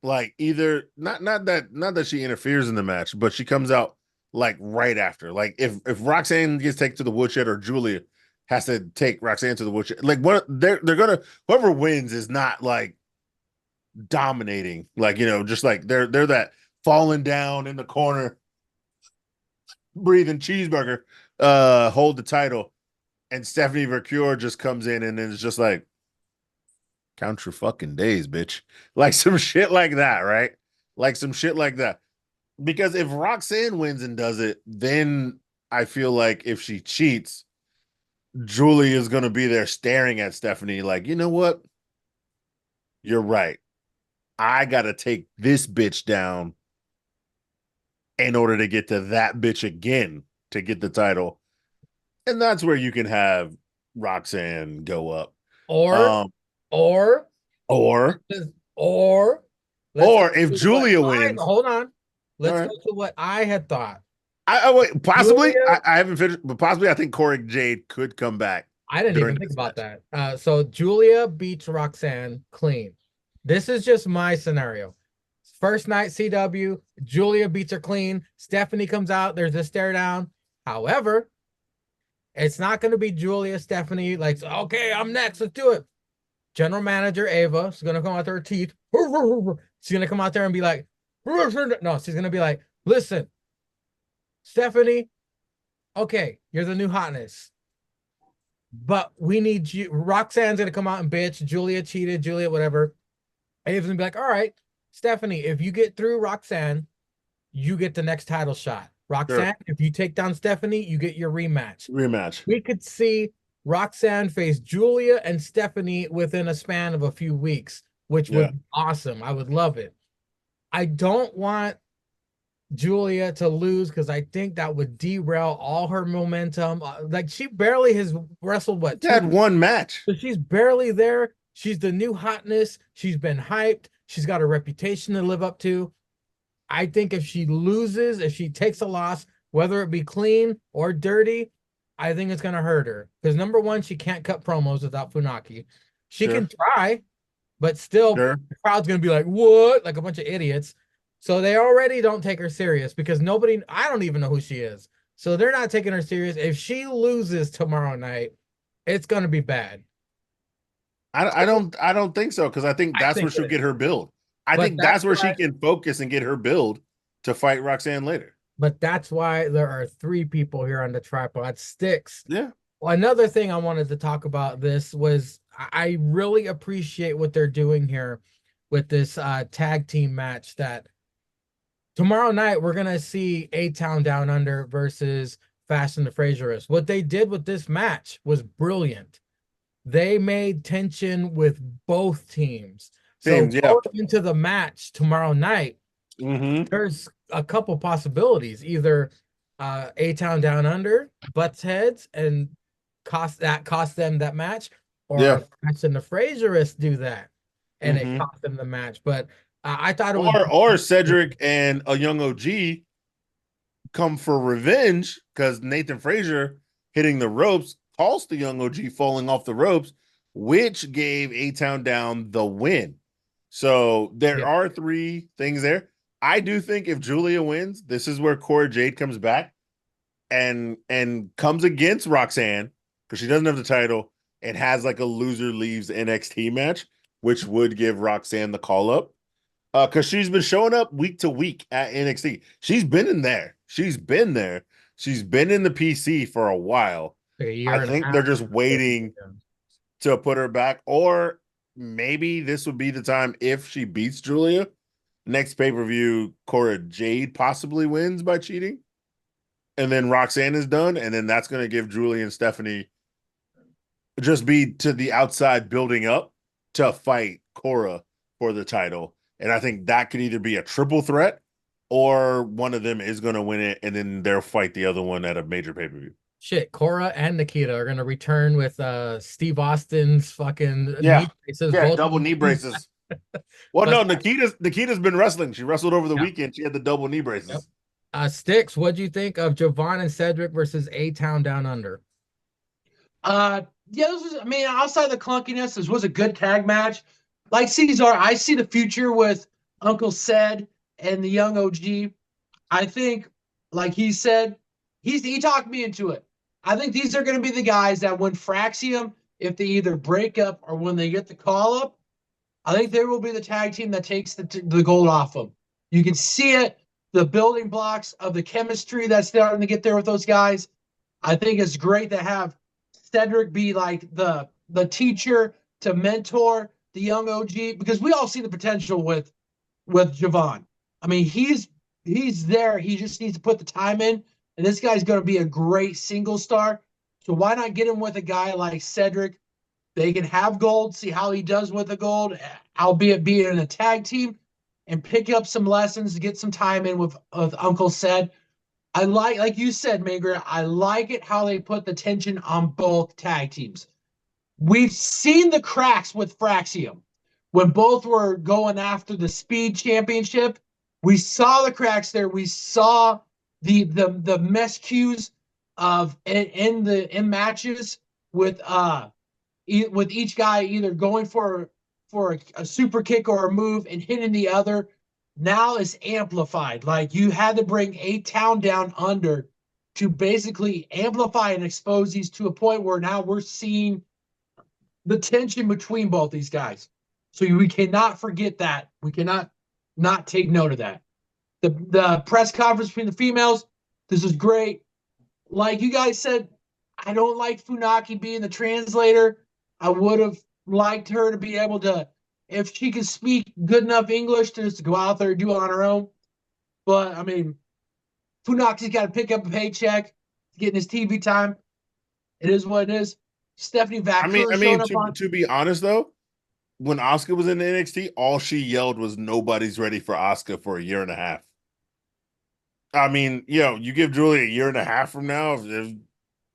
Speaker 3: Like either not that she interferes in the match, but she comes out like right after. Like if Roxanne gets taken to the woodshed or Julia has to take Roxanne to the woodshed, like they're gonna whoever wins is not like dominating, like just like they're that falling down in the corner, breathing cheeseburger, hold the title, and Stephanie Vercure just comes in and it's just like. Count your fucking days, bitch. Like some shit like that, right? Like some shit like that. Because if Roxanne wins and does it, then I feel like if she cheats, Julie is going to be there staring at Stephanie like, you know what? You're right. I got to take this bitch down in order to get to that bitch again to get the title. And that's where you can have Roxanne go up.
Speaker 2: Or
Speaker 3: if Julia wins.
Speaker 2: Hold on. Let's go to what I had thought.
Speaker 3: Wait, possibly. I haven't finished, but possibly I think Corey Jade could come back.
Speaker 2: I didn't even think about that. So Julia beats Roxanne clean. This is just my scenario. First night CW, Julia beats her clean. Stephanie comes out. There's a stare down. However, it's not going to be Julia, Stephanie, like, okay, I'm next. Let's do it. General manager Ava is going to come out there with her teeth. She's going to come out there and be like, no, she's going to be like, listen, Stephanie, okay, you're the new hotness, but we need you. Roxanne's going to come out and bitch. Julia cheated, Julia, whatever. Ava's going to be like, all right, Stephanie, if you get through Roxanne, you get the next title shot. Roxanne, if you take down Stephanie, you get your rematch. We could see Roxanne face Julia and Stephanie within a span of a few weeks, which would be awesome. I would love it. I don't want Julia to lose because I think that would derail all her momentum. Like she barely has wrestled
Speaker 3: had one match.
Speaker 2: So she's barely there. She's the new hotness. She's been hyped. She's got a reputation to live up to. I think if she loses, if she takes a loss, whether it be clean or dirty, I think it's going to hurt her. Because number one, she can't cut promos without Funaki. She can try, but still the crowd's going to be like, what? Like a bunch of idiots. So they already don't take her serious because I don't even know who she is. So they're not taking her serious. If she loses tomorrow night, it's going to be bad.
Speaker 3: I don't think so because I think that's where she'll get her build. I
Speaker 2: But
Speaker 3: think
Speaker 2: that's
Speaker 3: that's where she
Speaker 2: why-
Speaker 3: can focus and get her build to fight Roxanne later.
Speaker 2: But that's why there are 3 people here on the tripod. Stix.
Speaker 3: Yeah.
Speaker 2: Well, another thing I wanted to talk about this was I really appreciate what they're doing here with this tag team match that tomorrow night we're gonna see A-Town Down Under versus Fast and the Fraserists. What they did with this match was brilliant. They made tension with both teams. So
Speaker 3: Teams, yeah.
Speaker 2: going into the match tomorrow night,
Speaker 3: Mm-hmm.
Speaker 2: there's a couple possibilities. Either A-Town Down Under butts heads and cost them that match, or
Speaker 3: Yeah.
Speaker 2: Fast and the Fraserists do that and
Speaker 3: Mhm.
Speaker 2: it cost them the match. But I thought it was
Speaker 3: Or Cedric and a young OG come for revenge because Nathan Frazier hitting the ropes cost the young OG falling off the ropes, which gave A-Town Down the win. So there
Speaker 2: Yeah.
Speaker 3: are 3 things there. I do think if Julia wins, this is where Cora Jade comes back and comes against Roxanne because she doesn't have the title and has like a loser leaves NXT match, which would give Roxanne the call up. Because she's been showing up week to week at NXT. She's been in there. She's been there. She's been in the PC for a while.
Speaker 2: like a year
Speaker 3: I
Speaker 2: and a
Speaker 3: think
Speaker 2: half.
Speaker 3: they're just waiting to put her back. Or maybe this would be the time if she beats Julia. Next pay-per-view, Cora Jade possibly wins by cheating. And then Roxanne is done. And then that's going to give Julia and Stephanie just be to the outside building up to fight Cora for the title. And I think that could either be a triple threat or one of them is going to win it and then they'll fight the other one at a major pay-per-view.
Speaker 2: Shit, Cora and Nikita are gonna return with Steve Austin's fucking
Speaker 3: Yeah.
Speaker 2: knee braces.
Speaker 3: Yeah,
Speaker 2: both
Speaker 3: double
Speaker 2: of
Speaker 3: knee
Speaker 2: them.
Speaker 3: braces. Well,
Speaker 2: But-
Speaker 3: no, Nikita's been wrestling. She wrestled over the
Speaker 2: Yeah.
Speaker 3: weekend. She had the double knee braces.
Speaker 2: Yep. Stix, what'd you think of Javon and Cedric versus A-Town Down Under?
Speaker 4: Yeah, this was, I mean, outside the clunkiness, this was a good tag match. Like Ceizar, I see the future with Uncle Ced and the young OG. I think, like he said, he talked me into it. I think these are going to be the guys that when Fraxium, if they either break up or when they get the call up, I think they will be the tag team that takes the gold off them. You can see it, the building blocks of the chemistry that's starting to get there with those guys. I think it's great to have Cedric be like the teacher to mentor the young OG, because we all see the potential with Javon. I mean, he's there. He just needs to put the time in, and this guy's going to be a great single star. So why not get him with a guy like Cedric? They can have gold, see how he does with the gold, albeit being in a tag team, and pick up some lessons to get some time in with Uncle Ced. I like you said, Magra, I like it how they put the tension on both tag teams. We've seen the cracks with Fraxium. When both were going after the Speed Championship, we saw the cracks there. We saw the miscues of in matches with each guy either going for a super kick or a move and hitting the other. Now it's amplified. Like, you had to bring A-Town Down Under to basically amplify and expose these to a point where now we're seeing the tension between both these guys. So we cannot forget that. We cannot not take note of that. The press conference between the females, this is great. Like you guys said, I don't like Funaki being the translator. I would have liked her to be able to, if she could speak good enough English, to just go out there and do it on her own. But, I mean, Funaki's got to pick up a paycheck, getting his TV time. It is what it is. Stephanie Vaquer showing up on.
Speaker 3: To be honest though, when Asuka was in the NXT, all she yelled was "Nobody's ready for Asuka" for a year and a half. I mean, you give Julie a year and a half from now,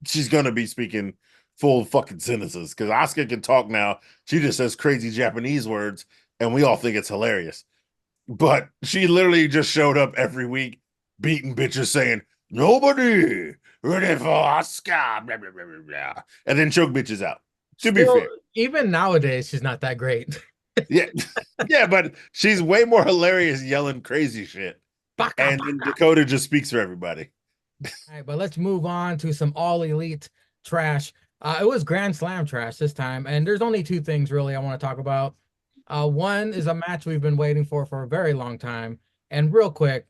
Speaker 3: she's gonna be speaking full fucking sentences because Asuka can talk now. She just says crazy Japanese words, and we all think it's hilarious. But she literally just showed up every week, beating bitches, saying "Nobody ready for Asuka," blah, blah, blah, blah, blah, and then choke bitches out. To be fair,
Speaker 2: even nowadays, she's not that great.
Speaker 3: yeah, yeah, but she's way more hilarious yelling crazy shit. And then Dakota just speaks for everybody.
Speaker 2: All right, but let's move on to some all elite trash. It was Grand Slam trash this time, and there's only 2 things really I want to talk about. One is a match we've been waiting for a very long time. And real quick,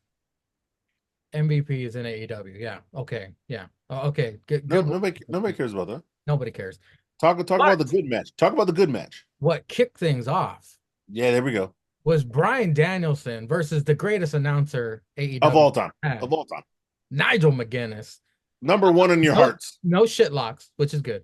Speaker 2: MVP is in AEW. Yeah. Okay. Yeah. Okay. Good.
Speaker 3: No, nobody cares about that.
Speaker 2: Nobody cares.
Speaker 3: Talk about the good match. Talk about the good match.
Speaker 2: What kicked things off?
Speaker 3: Yeah, there we go.
Speaker 2: Was Bryan Danielson versus the greatest announcer AEW
Speaker 3: Of all time.
Speaker 2: had,
Speaker 3: Of all time.
Speaker 2: Nigel McGuinness.
Speaker 3: Number one in your hearts.
Speaker 2: No shit locks, which is good.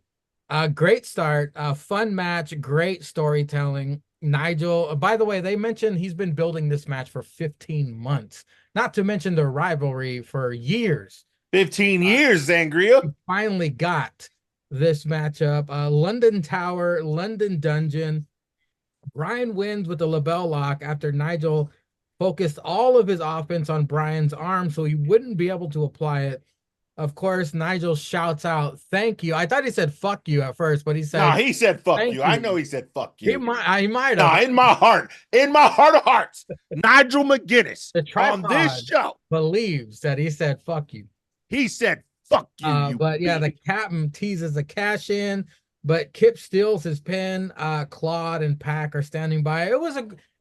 Speaker 2: Great start. Fun match. Great storytelling. Nigel, by the way, they mentioned he's been building this match for 15 months. Not to mention the rivalry for years.
Speaker 3: 15 years, Zangria.
Speaker 2: Finally got this matchup. London Tower, London Dungeon. Bryan wins with the label lock after Nigel focused all of his offense on Bryan's arm so he wouldn't be able to apply it. Of course, Nigel shouts out, "Thank you." I thought he said "fuck you" at first, but he said,
Speaker 3: "No, he said fuck you."
Speaker 2: You.
Speaker 3: I know he said "fuck you."
Speaker 2: He might have.
Speaker 3: No, in my heart of hearts, Nigel McGuinness on this show
Speaker 2: believes that he said "fuck you."
Speaker 3: He said "fuck you."
Speaker 2: But yeah, the captain teases the cash in, but Kip steals his pin. Claude and Pac are standing by. It was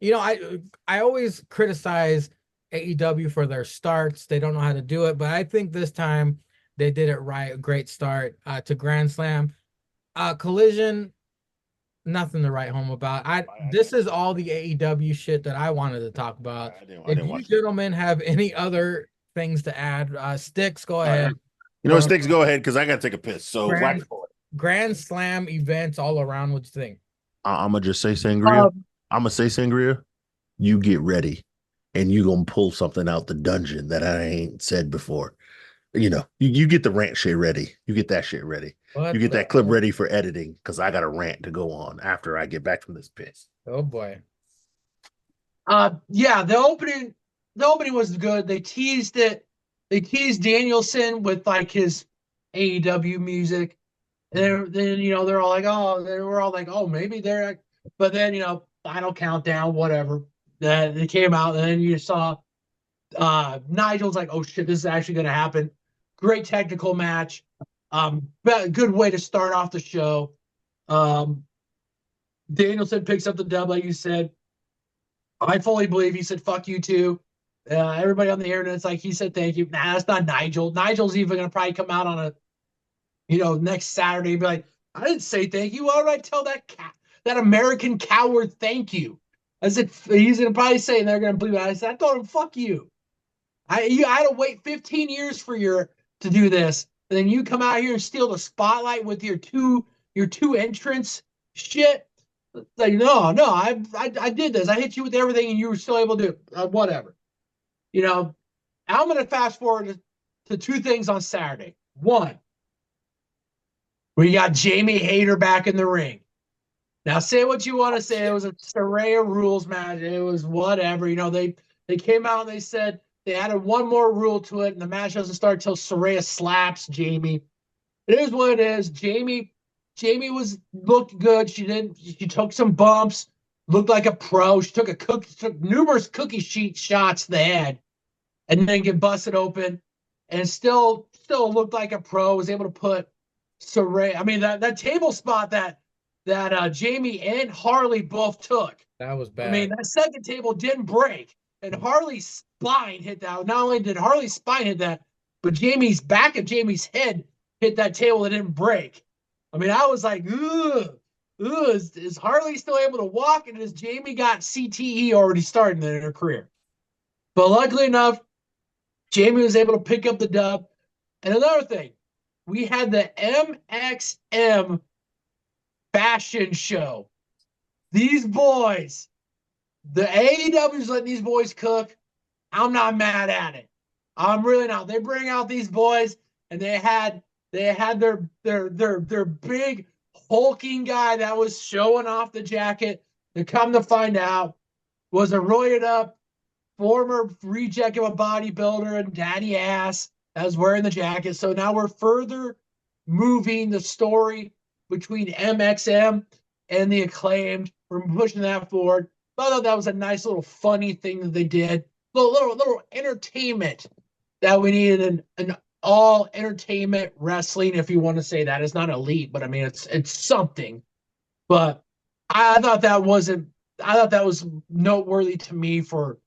Speaker 2: I always criticize AEW for their starts. They don't know how to do it, but I think this time they did it right. A great start to Grand Slam. Collision, nothing to write home about. This is all the AEW shit that I wanted to talk about. If you gentlemen have any other things to add, Stix, go ahead.
Speaker 3: Stix, go ahead, because I got to take a piss. So
Speaker 2: Grand Slam events all around. What you think?
Speaker 3: I'm going to just say Sangria. I'm going to say Sangria. You get ready, and you going to pull something out the dungeon that I ain't said before. You get the rant shit ready. You get that shit ready. You get that clip ready for editing, because I got a rant to go on after I get back from this piss.
Speaker 2: Oh, boy.
Speaker 4: Yeah, the opening was good. They teased it. They teased Danielson with like his AEW music. And then they're all like, oh, maybe they're, but then final countdown, whatever. Then they came out, and then you saw Nigel's like, oh shit, this is actually gonna happen. Great technical match. Good way to start off the show. Danielson picks up the dub, like you said. I fully believe he said fuck you too. Everybody on the internet's like, he said thank you. Nah, that's not Nigel. Nigel's even gonna probably come out on next Saturday and be like, I didn't say thank you. Why would I tell that American coward thank you? As if he's gonna probably say, and they're gonna believe it. I said, I told him fuck you. I had to wait 15 years for to do this, and then you come out here and steal the spotlight with your two entrance shit. Like, no, I did this. I hit you with everything, and you were still able to do it. Whatever. I'm gonna fast forward to two things on Saturday. One, we got Jamie Hayter back in the ring. Now, say what you want to say. It was a Saraya rules match. It was whatever. They came out and they said they added one more rule to it, and the match doesn't start until Saraya slaps Jamie. It is what it is. Jamie looked good. She took some bumps, looked like a pro. She took numerous cookie sheet shots to the head, and then get busted open, and still looked like a pro. Was able to put Saraya. I mean, that table spot that Jamie and Harley both took.
Speaker 2: That was bad.
Speaker 4: I mean, that second table didn't break, and Harley's spine hit that. Not only did Harley's spine hit that, but Jamie's back of Jamie's head hit that table that didn't break. I mean, I was like, ugh, is Harley still able to walk? And has Jamie got CTE already starting in her career? But luckily enough, Jamie was able to pick up the dub. And another thing, we had the MXM fashion show. These boys, the AEW's letting these boys cook. I'm not mad at it. I'm really not. They bring out these boys, and they had their big hulking guy that was showing off the jacket. To come to find out, was a roided up former reject of a bodybuilder and daddy ass that was wearing the jacket. So now we're further moving the story between MXM and the Acclaimed. We're pushing that forward. But I thought that was a nice little funny thing that they did. Little entertainment that we needed, an all entertainment wrestling, if you want to say that. It's not elite, but I mean it's something. But I thought that wasn't thought that was noteworthy to me for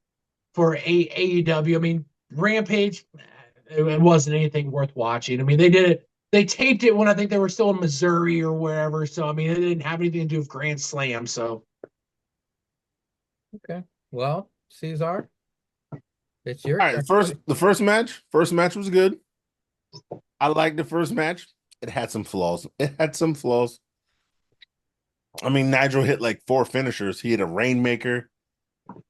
Speaker 4: AEW. I mean, Rampage, it wasn't anything worth watching. I mean, they did it. They taped it when I think they were still in Missouri or wherever. So I mean, it didn't have anything to do with Grand Slam. So
Speaker 2: Okay. Well, Ceizar, it's your
Speaker 3: All right,
Speaker 2: turn.
Speaker 3: the first match was good. I liked the first match. It had some flaws. I mean, Nigel hit like 4 finishers. He hit a Rainmaker.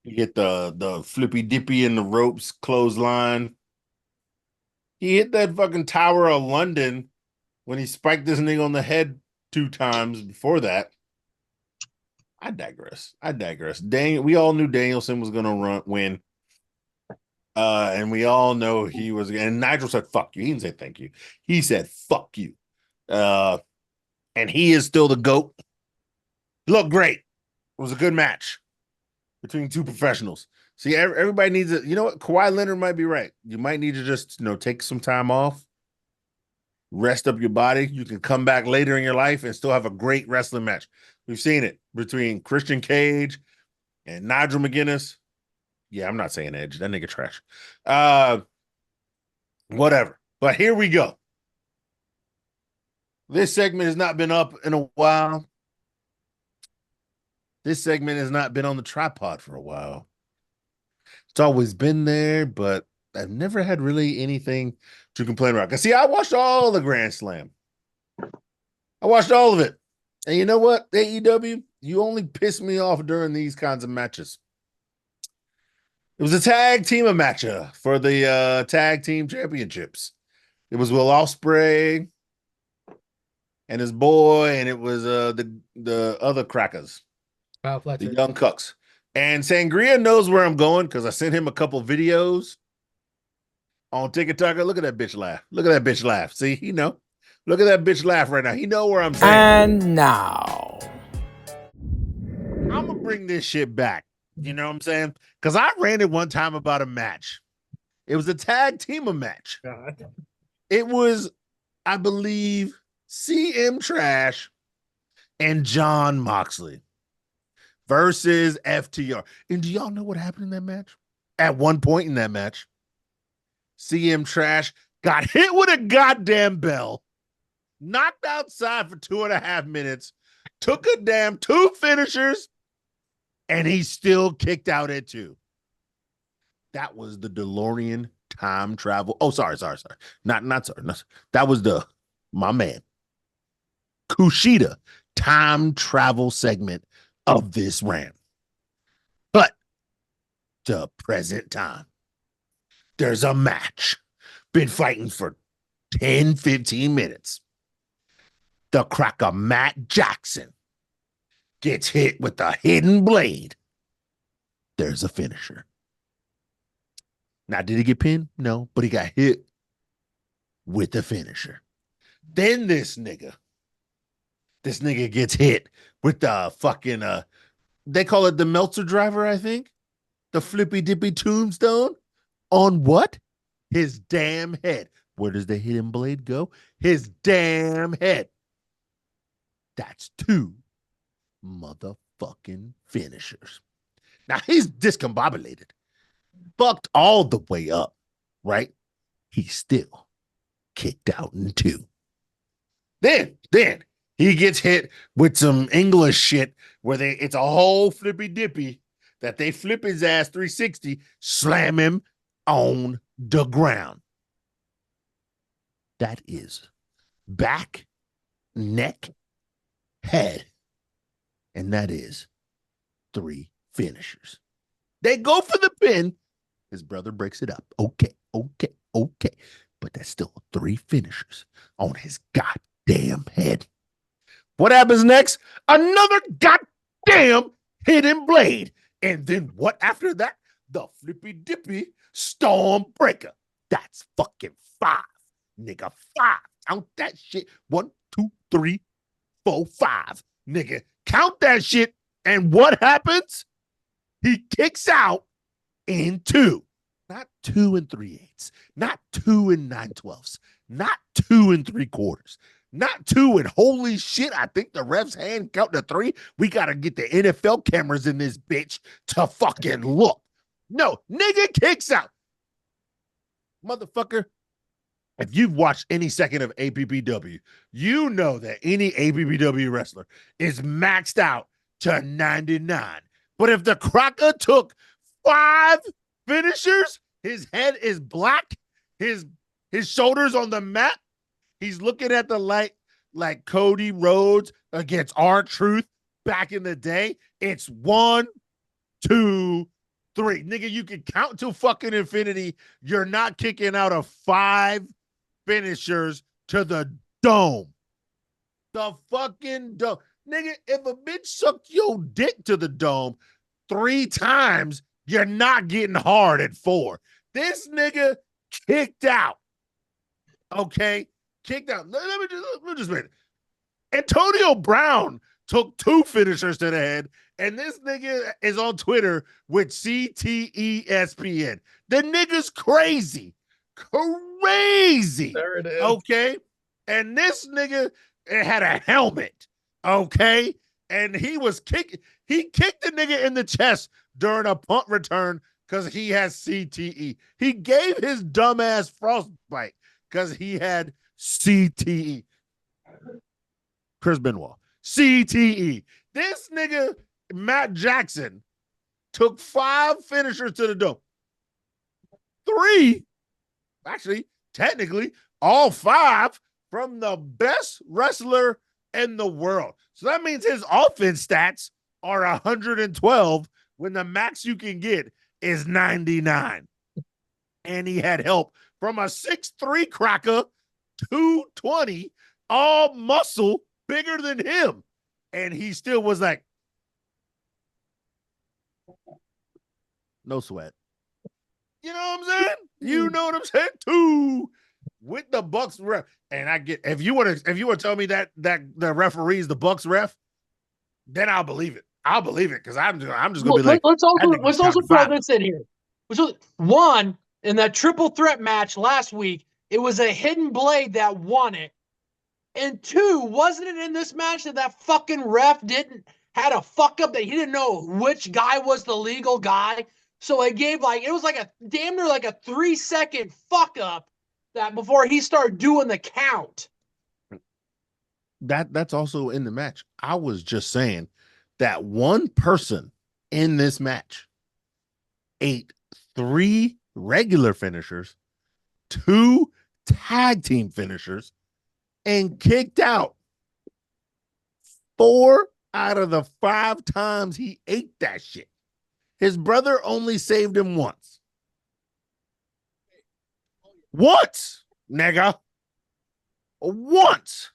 Speaker 3: He hit the flippy dippy in the ropes clothesline. He hit that fucking Tower of London when he spiked this nigga on the head 2 times before that. I digress. We all knew Danielson was gonna win. And we all know he was, and Nigel said, fuck you. He didn't say thank you. He said, fuck you. And he is still the GOAT. Looked great. It was a good match between 2 professionals. See, everybody needs it. You know what? Kawhi Leonard might be right. You might need to just, take some time off, rest up your body. You can come back later in your life and still have a great wrestling match. We've seen it between Christian Cage and Nigel McGuinness. Yeah, I'm not saying Edge. That nigga trash. Whatever. But here we go. This segment has not been up in a while. This segment has not been on the tripod for a while. It's always been there, but I've never had really anything to complain about. Because, see, I watched all the Grand Slam. I watched all of it. And you know what, AEW? You only piss me off during these kinds of matches. It was a tag team match for the tag team championships. It was Will Ospreay and his boy, and it was the other crackers,
Speaker 2: Kyle Fletcher.
Speaker 3: the Young Cucks. And Sangria knows where I'm going because I sent him a couple videos on TikTok. Look at that bitch laugh. See, he know. Look at that bitch laugh right now. He know where I'm saying.
Speaker 2: And now,
Speaker 3: I'm gonna bring this shit back. You know what I'm saying? Because I ranted one time about a match. It was a tag team match.
Speaker 2: God.
Speaker 3: It was, I believe, CM Trash and John Moxley versus FTR. And do y'all know what happened in that match? At one point in that match, CM Trash got hit with a goddamn bell, knocked outside for 2.5 minutes, took a damn 2 finishers, and he still kicked out at 2. That was the DeLorean time travel. Oh, sorry. Not sorry. That was my man, Kushida time travel segment of this rant. But to present time, there's a match. Been fighting for 10, 15 minutes. The cracker Matt Jackson gets hit with a hidden blade. There's a finisher. Now, did he get pinned? No, but he got hit with the finisher. Then this nigga gets hit with the fucking, they call it the Meltzer driver, I think. The flippy dippy tombstone. On what? His damn head. Where does the hidden blade go? His damn head. That's 2 motherfucking finishers. Now, he's discombobulated. Fucked all the way up, right? He's still kicked out in 2. Then he gets hit with some English shit where it's a whole flippy dippy that they flip his ass 360, slam him on the ground. That is back, neck, head. And that is 3 finishers. They go for the pin. His brother breaks it up. Okay. But that's still 3 finishers on his goddamn head. What happens next? Another goddamn hidden blade. And then what after that? The flippy dippy storm breaker. That's fucking 5. Nigga, 5. Count that shit. 1, 2, 3, 4, 5. Nigga, count that shit. And what happens? He kicks out in 2. Not 2 3/8. Not 2 9/12. Not 2 3/4. not 2. And holy shit, I think the refs hand count to 3. We got to get the NFL cameras in this bitch to fucking look. No, nigga kicks out. Motherfucker, if you've watched any second of APPW, you know that any APPW wrestler is maxed out to 99. But if the Crocker took 5 finishers, his head is black, his shoulders on the mat, he's looking at the light like Cody Rhodes against R-Truth back in the day. It's 1, 2, 3. Nigga, you can count to fucking infinity. You're not kicking out of 5 finishers to the dome. The fucking dome. Nigga, if a bitch sucked your dick to the dome 3 times, you're not getting hard at 4. This nigga kicked out. Okay? Kicked out. Let me just wait. Antonio Brown took 2 finishers to the head, and this nigga is on Twitter with CTESPN. The nigga's crazy. Crazy.
Speaker 2: There it is.
Speaker 3: Okay? And this nigga had a helmet. Okay? And he kicked the nigga in the chest during a punt return because he has CTE. He gave his dumbass frostbite because he had CTE. Chris Benoit. CTE. This nigga, Matt Jackson, took 5 finishers to the dome. 3, actually, technically, all 5 from the best wrestler in the world. So that means his offense stats are 112 when the max you can get is 99. And he had help from a 6'3" cracker, 220, all muscle, bigger than him. And he still was like, no sweat. You know what I'm saying? You know what I'm saying? 2 with the Bucks ref. And I get, if you want to tell me that the referee's the Bucks ref, then I'll believe it. I'll believe it because I'm just gonna be like,
Speaker 4: let's also throw this in here. One, in that triple threat match last week, it was a hidden blade that won it. And 2, wasn't it in this match that fucking ref had a fuck up that he didn't know which guy was the legal guy? So it gave it was like a damn near like a 3-second fuck up that before he started doing the count.
Speaker 3: That's also in the match. I was just saying that one person in this match ate 3 regular finishers, 2 tag team finishers, and kicked out 4 out of the 5 times he ate that shit. His brother only saved him once. Once, nigga. Once.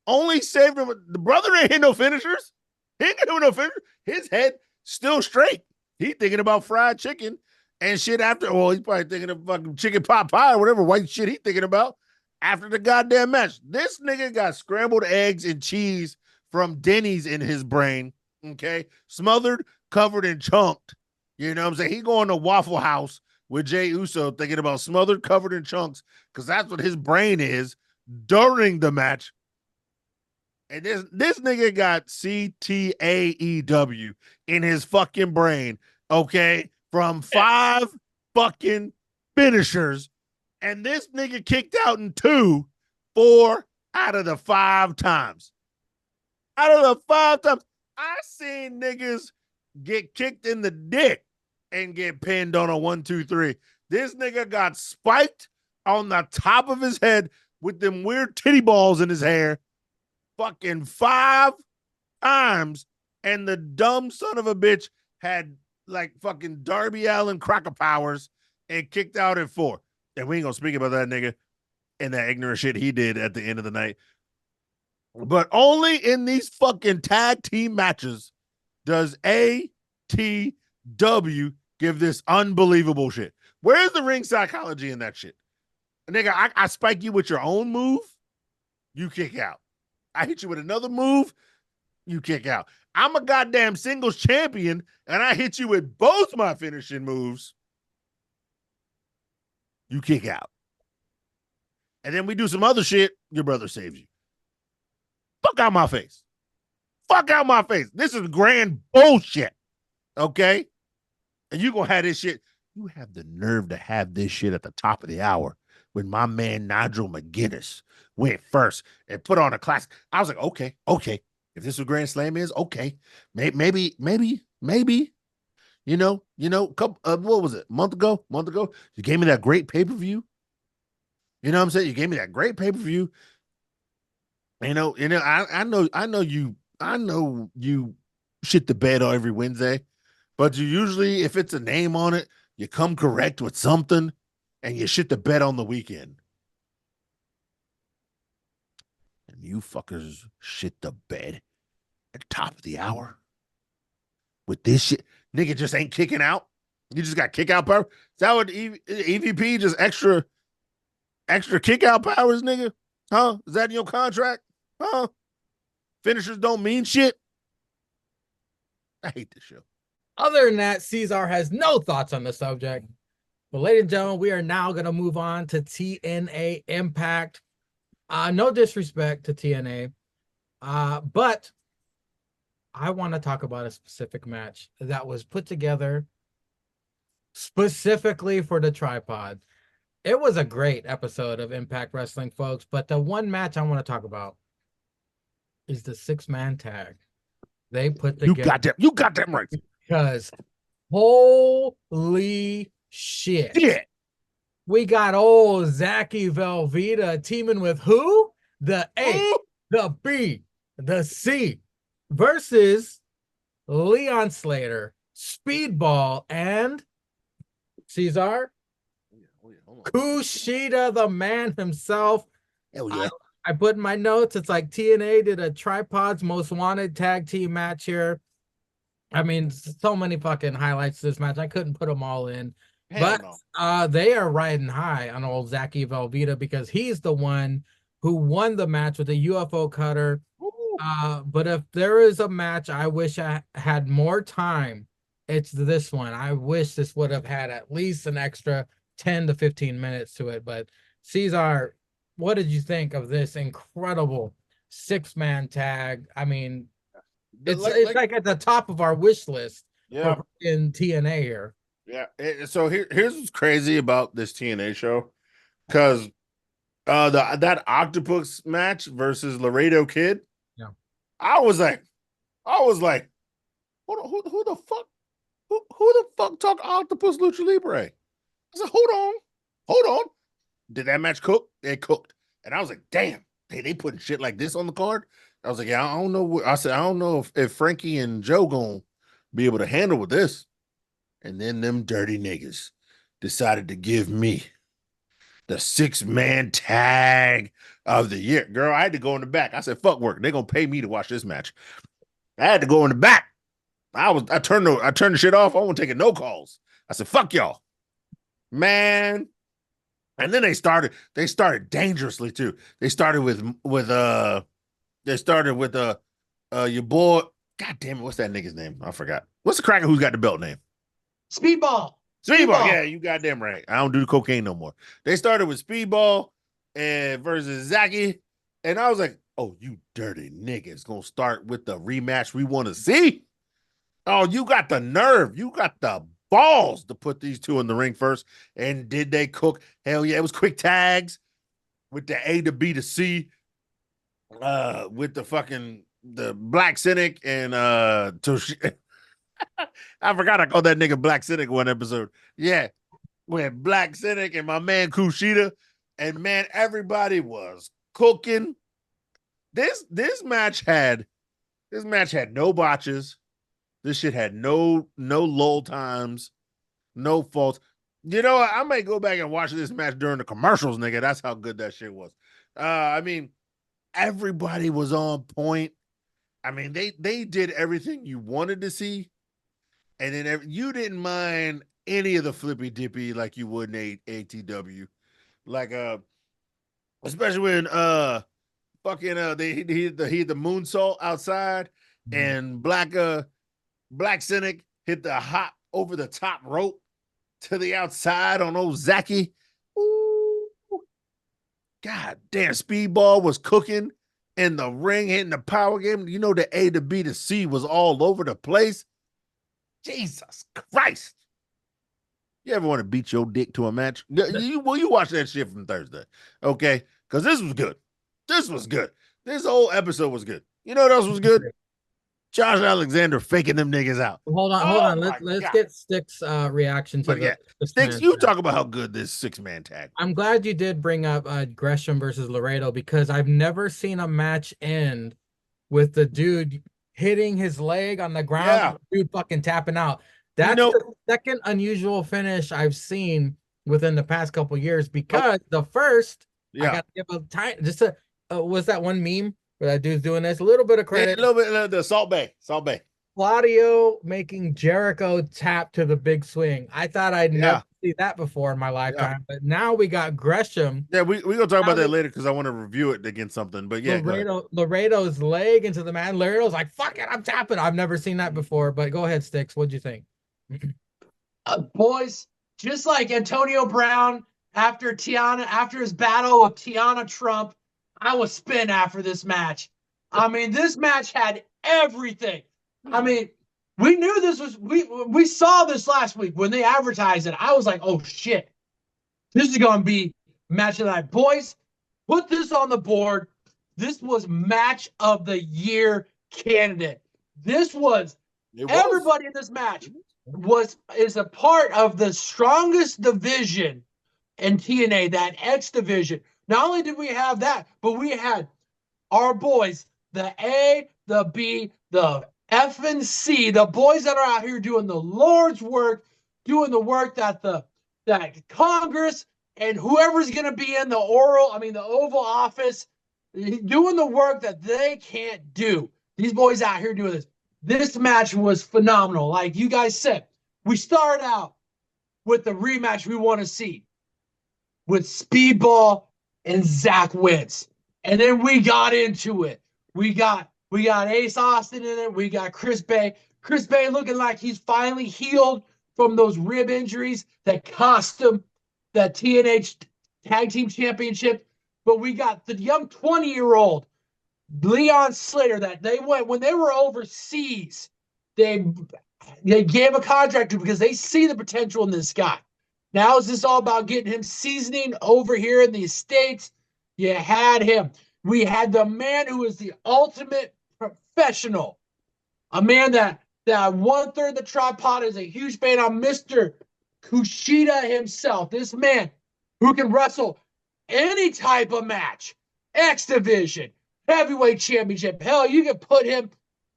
Speaker 3: Only saved him. The brother ain't hit no finishers. He ain't doing no finishers. His head still straight. He thinking about fried chicken and shit after. Well, he's probably thinking of fucking chicken pot pie or whatever white shit he thinking about after the goddamn match. This nigga got scrambled eggs and cheese from Denny's in his brain. Okay. Smothered, covered, and chunked. You know what I'm saying? He going to Waffle House with Jey Uso thinking about smothered, covered in chunks because that's what his brain is during the match. And this nigga got CTAEW in his fucking brain, okay, from 5 fucking finishers. And this nigga kicked out in 2, 4 out of the 5 times. Out of the 5 times, I seen niggas get kicked in the dick and get pinned on a 1, 2, 3. This nigga got spiked on the top of his head with them weird titty balls in his hair fucking 5 times, and the dumb son of a bitch had like fucking Darby Allin cracker powers and kicked out at 4. And we ain't gonna speak about that nigga and that ignorant shit he did at the end of the night. But only in these fucking tag team matches does ATW give this unbelievable shit. Where's the ring psychology in that shit? Nigga, I spike you with your own move, you kick out. I hit you with another move, you kick out. I'm a goddamn singles champion, and I hit you with both my finishing moves, you kick out. and then we do some other shit, your brother saves you. Fuck out my face. Fuck out my face. This is grand bullshit. Okay? And you gonna have this shit. You have the nerve to have this shit at the top of the hour when my man Nigel McGuinness went first and put on a class. I was like, okay. If this is what Grand Slam is, okay. Maybe. You know, couple what was it? Month ago, you gave me that great pay-per-view. You know what I'm saying? You gave me that great pay-per-view. I know you shit the bed every Wednesday, but you usually, if it's a name on it, you come correct with something and you shit the bed on the weekend. And you fuckers shit the bed at the top of the hour with this shit. Nigga just ain't kicking out. You just got kick out power. Is that what EVP just extra kick out powers, nigga? Huh? Is that in your contract? Huh? Finishers don't mean shit. I hate this show.
Speaker 2: Other than that, Ceizar has no thoughts on the subject. But ladies and gentlemen, we are now going to move on to TNA Impact. No disrespect to TNA, but I want to talk about a specific match that was put together specifically for the tripod. It was a great episode of Impact Wrestling, folks, but the one match I want to talk about is the 6-man tag they put together.
Speaker 3: You got them right.
Speaker 2: Because holy shit.
Speaker 3: Yeah.
Speaker 2: We got old Zachy Velveeta teaming with who? The A, the B, the C versus Leon Slater, Speedball, and Ceizar Kushida, the man himself.
Speaker 3: Hell yeah.
Speaker 2: I put in my notes, it's like TNA did a Tripod's Most Wanted tag team match here. I mean, so many fucking highlights to this match. I couldn't put them all in. But they are riding high on old Zachy Velveeta because he's the one who won the match with the UFO cutter. But if there is a match I wish I had more time, it's this one. I wish this would have had at least an extra 10 to 15 minutes to it. But Ceizar, what did you think of this incredible 6-man tag? I mean, it's like at the top of our wish list in TNA here.
Speaker 3: Yeah. So here's what's crazy about this TNA show, because that octopus match versus Laredo Kid.
Speaker 2: Yeah.
Speaker 3: I was like, who the fuck talk octopus lucha libre? I said, hold on. Did that match cook? It cooked, and I was like, damn, they putting shit like this on the card. I was like, yeah, I don't know. I said, I don't know if Frankie and Joe gonna be able to handle with this. And then them dirty niggas decided to give me the 6-man tag of the year. Girl, I had to go in the back. I said, fuck work. They're going to pay me to watch this match. I had to go in the back. I turned the shit off. I wasn't taking no calls. I said, fuck y'all. Man. And then they started dangerously too. They started with your boy. God damn it. What's that nigga's name? I forgot. What's the cracker who's got the belt name?
Speaker 4: Speedball.
Speaker 3: Yeah, you goddamn right. I don't do the cocaine no more. They started with Speedball and versus Zachy, and I was like, "Oh, you dirty niggas gonna start with the rematch we want to see? Oh, you got the nerve, you got the balls to put these two in the ring first. And did they cook? Hell yeah, it was quick tags with the A to B to C, with the Black Cynic and I forgot I called that nigga Black Cynic one episode. Yeah, with Black Cynic and my man Kushida, and man, everybody was cooking. This match had no botches. This shit had no lull times, no faults. You know what? I might go back and watch this match during the commercials, nigga. That's how good that shit was. I mean, everybody was on point. I mean, they did everything you wanted to see. And then you didn't mind any of the flippy dippy like you would in ATW, like especially when fucking he hit the moonsault outside, and Black Cynic hit the hop over the top rope to the outside on old Zachy. Ooh. God damn, Speedball was cooking in the ring, hitting the power game. You know, the A to B to C was all over the place. Jesus Christ. You ever want to beat your dick to a match? You watch that shit from Thursday, okay? Because this was good. This was good. This whole episode was good. You know what else was good? Josh Alexander faking them niggas out.
Speaker 2: Hold on. Let's get Stix reaction to the
Speaker 3: Stix, you talk about how good this 6-man tag.
Speaker 2: I'm glad you did bring up Gresham versus Laredo, because I've never seen a match end with the dude hitting his leg on the ground, dude fucking tapping out. That's the second unusual finish I've seen within the past couple years, because the first, I got to give a time, just a, was that one meme where that dude's doing this? A little bit of credit.
Speaker 3: A little bit, the Salt Bay.
Speaker 2: Claudio making Jericho tap to the big swing. I thought I'd never see that before in my lifetime, but now we got Gresham.
Speaker 3: Yeah, we're going to talk about that later because I want to review it against something, but yeah.
Speaker 2: Laredo's leg into the man. Laredo's like, fuck it, I'm tapping. I've never seen that before, but go ahead, Stix. What'd you think?
Speaker 4: Boys, just like Antonio Brown after his battle with Tiana Trump, I was spin after this match. I mean, this match had everything. I mean, we knew this was, we saw this last week when they advertised it. I was like, oh shit, this is going to be match of the night. Boys, put this on the board. This was match of the year candidate. Everybody in this match is a part of the strongest division in TNA, that X division. Not only did we have that, but we had our boys, the A, the B, the F and C, the boys that are out here doing the Lord's work, doing the work that Congress and whoever's going to be in the Oval Office, doing the work that they can't do. These boys out here doing this. This match was phenomenal. Like you guys said, we started out with the rematch we want to see with Speedball and Zach Wentz. And then we got into it. We got Ace Austin in it. We got Chris Bay. Chris Bay looking like he's finally healed from those rib injuries that cost him that TNA Tag Team Championship. But we got the young 20-year-old Leon Slater that they went when they were overseas. They gave a contract to because they see the potential in this guy. Now is this all about getting him seasoning over here in the States? You had him. We had the man who is the ultimate professional, a man that 1/3 of the tripod is a huge fan of, Mr. Kushida himself. This man who can wrestle any type of match, X Division, Heavyweight Championship. Hell, you can put him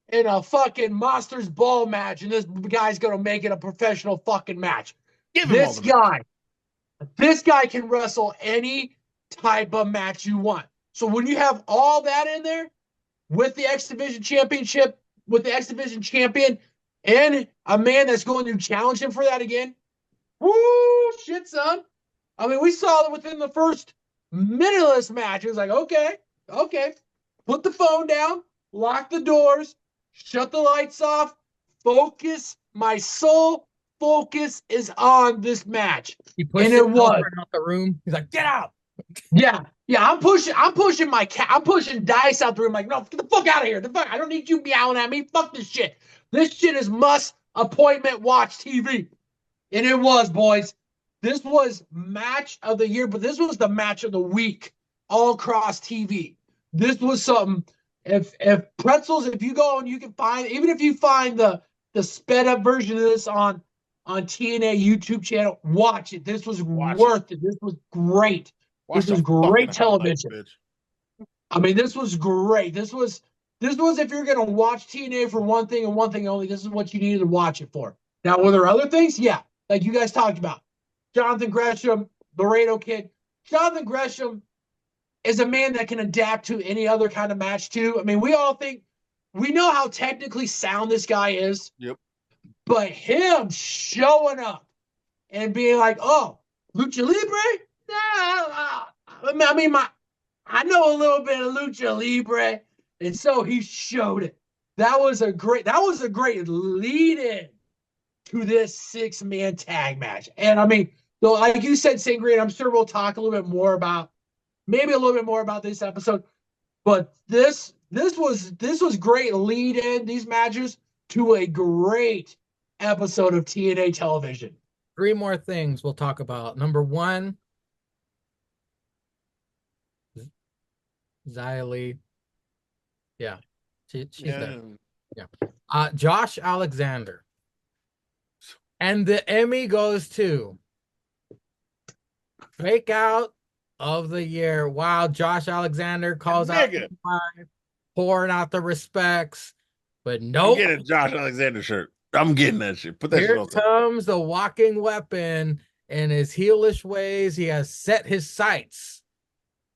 Speaker 4: in a fucking Monsters Ball match, and this guy's gonna make it a professional fucking match. This guy can wrestle any type of match you want. So when you have all that in there with the X Division Championship, with the X Division champion, and a man that's going to challenge him for that again, woo, shit, son. I mean, we saw it within the first minute of this match. It was like, okay, put the phone down, lock the doors, shut the lights off, focus. My sole focus is on this match.
Speaker 2: And it was out the room. He's like, get out.
Speaker 4: Yeah. I'm pushing I'm pushing Dice out the room. Like, no, get the fuck out of here. I don't need you meowing at me. Fuck this shit. This shit is must appointment watch TV. And it was, boys. This was match of the year, but this was the match of the week all across TV. This was something. If Pretzels, if you go and you can find, even if you find the sped up version of this on TNA YouTube channel, watch it. This was worth it. This was great. This was great television. I mean, this was great. This was if you're gonna watch TNA for one thing and one thing only, this is what you needed to watch it for. Now, were there other things? Yeah, like you guys talked about. Jonathan Gresham, Laredo Kid. Jonathan Gresham is a man that can adapt to any other kind of match too. I mean, we know how technically sound this guy is.
Speaker 3: Yep.
Speaker 4: But him showing up and being like, oh, Lucha Libre? I know a little bit of Lucha Libre. And so he showed it. That was a great lead-in to this 6-man tag match. And I mean, so like you said, Sangria, I'm sure we'll talk a little bit more about maybe a little bit more about this episode. But this was great lead in these matches to a great episode of TNA television.
Speaker 2: 3 more things we'll talk about. Number 1, Xylee. Yeah. She's there. Yeah. Josh Alexander. And the Emmy goes to Fake Out of the Year. Wow, Josh Alexander calls out pouring out the respects. But nope.
Speaker 3: I'm getting a Josh Alexander shirt. I'm getting that shit. Put that
Speaker 2: Here
Speaker 3: shit on.
Speaker 2: Comes the walking weapon in his heelish ways. He has set his sights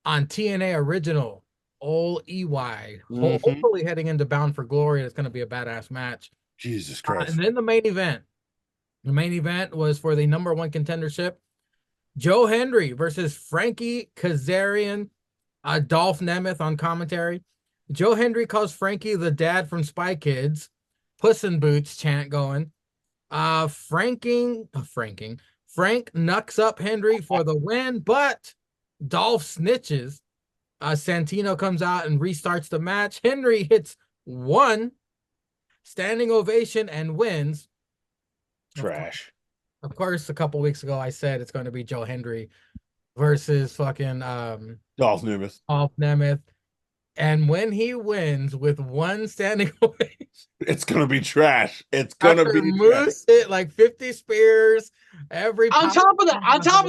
Speaker 2: on TNA original, old EY. Hopefully heading into Bound for Glory. It's going to be a badass match.
Speaker 3: Jesus Christ.
Speaker 2: And then the main event. The main event was for the number 1 contendership. Joe Hendry versus Frankie Kazarian. Dolph Nemeth on commentary. Joe Hendry calls Frankie the dad from Spy Kids. Puss in Boots chant going. Frank knucks up Hendry for the win, but Dolph snitches. Santino comes out and restarts the match. Hendry hits 1 standing ovation and wins.
Speaker 3: Trash.
Speaker 2: Of course, a couple weeks ago I said it's going to be Joe Hendry versus fucking
Speaker 3: Dolph Nemeth.
Speaker 2: And when he wins with 1 standing ovation,
Speaker 3: it's gonna be trash. It's gonna be
Speaker 2: Moose hit like 50 spears.
Speaker 4: On top of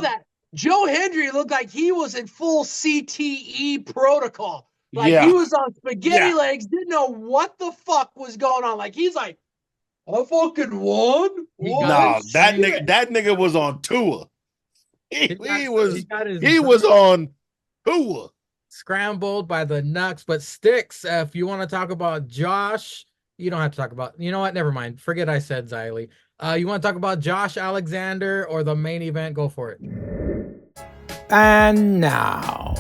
Speaker 4: that, Joe Hendry looked like he was in full CTE protocol. Like he was on spaghetti legs, didn't know what the fuck was going on. Like he's like, I fucking won.
Speaker 3: No, that nigga was on tour. He was on tour.
Speaker 2: Scrambled by the Nux, but Stix, if you want to talk about Josh, you don't have to talk about, you know what? Never mind. Forget I said Xylee. You want to talk about Josh Alexander or the main event? Go for it. And now,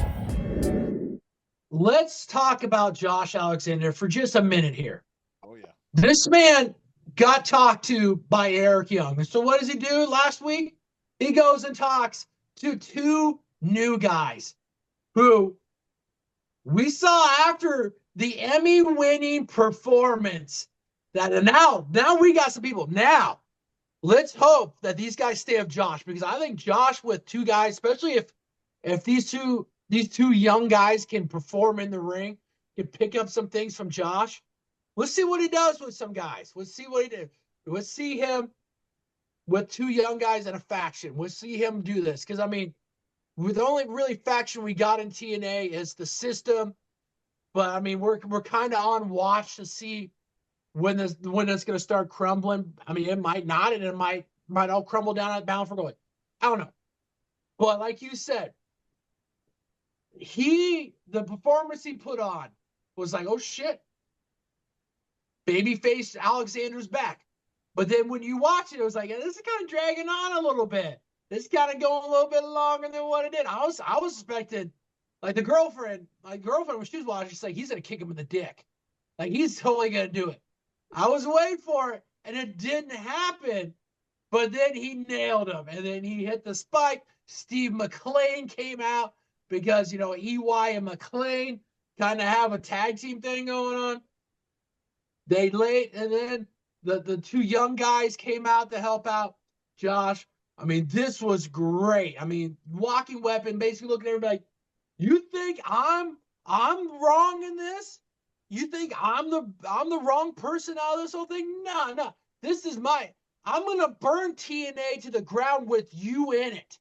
Speaker 4: let's talk about Josh Alexander for just a minute here.
Speaker 3: Oh, yeah.
Speaker 4: This man got talked to by Eric Young. And so what does he do last week? He goes and talks to 2 new guys who we saw after the Emmy-winning performance that now we got some people. Now, let's hope that these guys stay with Josh, because I think Josh with 2 guys, especially if these two young guys can perform in the ring, can pick up some things from Josh. Let's see what he does with some guys. Let's see what he did. Let's see him with 2 young guys in a faction. We'll see him do this. Because, I mean, the only really faction we got in TNA is the System. But, I mean, we're kind of on watch to see when it's going to start crumbling. I mean, it might not, and it might all crumble down at Bound for Glory. I don't know. But like you said, the performance he put on was like, oh, shit. Babyface Alexander's back. But then when you watch it, it was like, this is kind of dragging on a little bit. This is kind of going a little bit longer than what it did. I was expecting, like the girlfriend when she was watching, she's like, he's going to kick him in the dick. Like, he's totally going to do it. I was waiting for it, and it didn't happen. But then he nailed him, and then he hit the spike. Steve McLean came out because, EY and McLean kind of have a tag team thing going on. They laid, and then the 2 young guys came out to help out Josh. I mean, this was great. I mean, walking weapon, basically looking at everybody like, you think I'm wrong in this? You think I'm the wrong person out of this whole thing? No. This is I'm gonna burn TNA to the ground with you in it.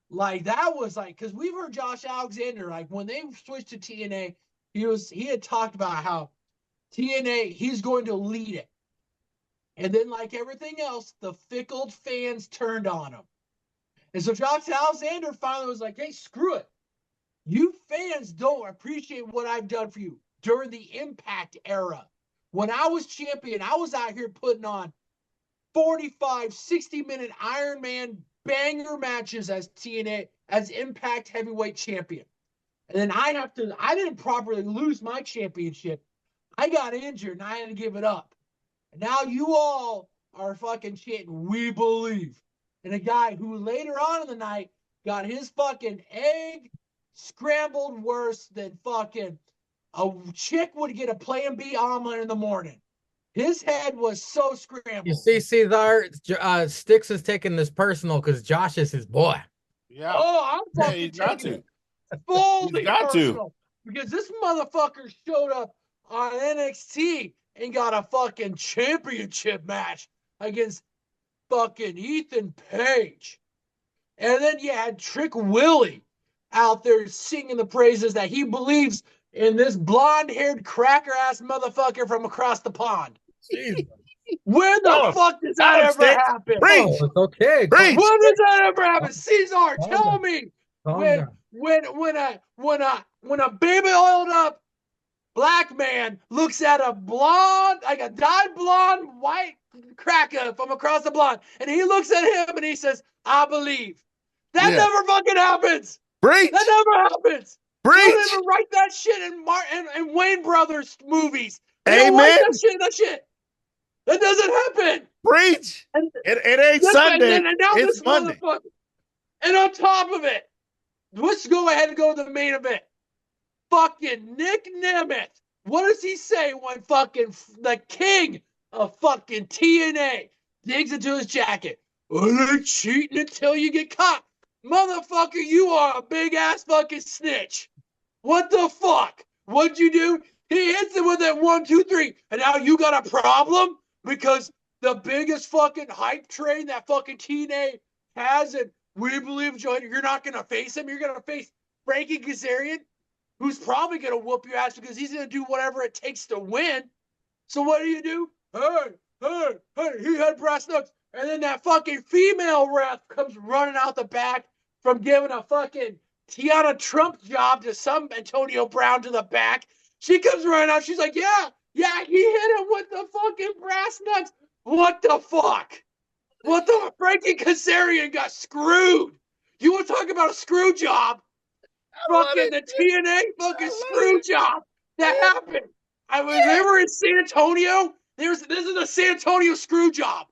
Speaker 4: Like, that was like, because we've heard Josh Alexander, like when they switched to TNA, he had talked about how TNA, he's going to lead it. And then, like everything else, the fickle fans turned on him. And so Josh Alexander finally was like, hey, screw it. You fans don't appreciate what I've done for you during the Impact era. When I was champion, I was out here putting on 45, 60-minute Iron Man banger matches as TNA, as Impact Heavyweight Champion. And then I didn't properly lose my championship. I got injured and I had to give it up. And now you all are fucking chanting, we believe. And a guy who later on in the night got his fucking egg scrambled worse than fucking a chick would get a Plan B omelet in the morning. His head was so scrambled.
Speaker 2: You see, Ceizar, Stix is taking this personal because Josh is his boy.
Speaker 3: Yeah.
Speaker 4: Oh, I'm
Speaker 3: Yeah,
Speaker 4: fucking
Speaker 3: he's got
Speaker 4: taking
Speaker 3: to.
Speaker 4: it fully
Speaker 3: He's got to.
Speaker 4: personal. Because this motherfucker showed up on NXT and got a fucking championship match against fucking Ethan Page. And then you had Trick Willie out there singing the praises that he believes in this blonde-haired cracker-ass motherfucker from across the pond.
Speaker 2: Jesus.
Speaker 4: When the fuck does that ever happen?
Speaker 3: Preach.
Speaker 2: Oh, it's okay.
Speaker 3: Preach.
Speaker 4: When does that ever happen? Ceizar,
Speaker 2: Calm
Speaker 4: tell
Speaker 2: down.
Speaker 4: me.
Speaker 2: Calm
Speaker 4: When a baby oiled up black man looks at a blonde, like a dyed blonde white cracker from across the blonde, and he looks at him and he says, "I believe." That never fucking happens.
Speaker 3: Preach.
Speaker 4: That never happens. They
Speaker 3: Preach.
Speaker 4: don't even write that shit in Wayne Brothers movies. They
Speaker 3: Amen.
Speaker 4: don't write that shit. That doesn't happen.
Speaker 3: Preach.
Speaker 4: And
Speaker 3: It ain't Sunday.
Speaker 4: and now
Speaker 3: It's
Speaker 4: this
Speaker 3: Monday.
Speaker 4: motherfucker. And on top of it, let's go ahead and go to the main event. Fucking Nick Nemeth. What does he say when fucking the king of fucking TNA digs into his jacket? I ain't cheating until you get caught. Motherfucker, you are a big ass fucking snitch. What the fuck? What'd you do? He hits it with that 1, 2, 3. And now you got a problem? Because the biggest fucking hype train that fucking TNA has, and we believe, Joe, you're not going to face him. You're going to face Frankie Kazarian, who's probably going to whoop your ass because he's going to do whatever it takes to win. So what do? Hey, he had brass knucks. And then that fucking female ref comes running out the back from giving a fucking Tiana Trump job to some Antonio Brown to the back. She comes running out. She's like, yeah, he hit him with the fucking brass knucks. What the fuck? What the Frankie Kazarian got screwed? You want to talk about a screw job? Fucking the TNA fucking screw job that happened. They were in San Antonio. This is the San Antonio screw job.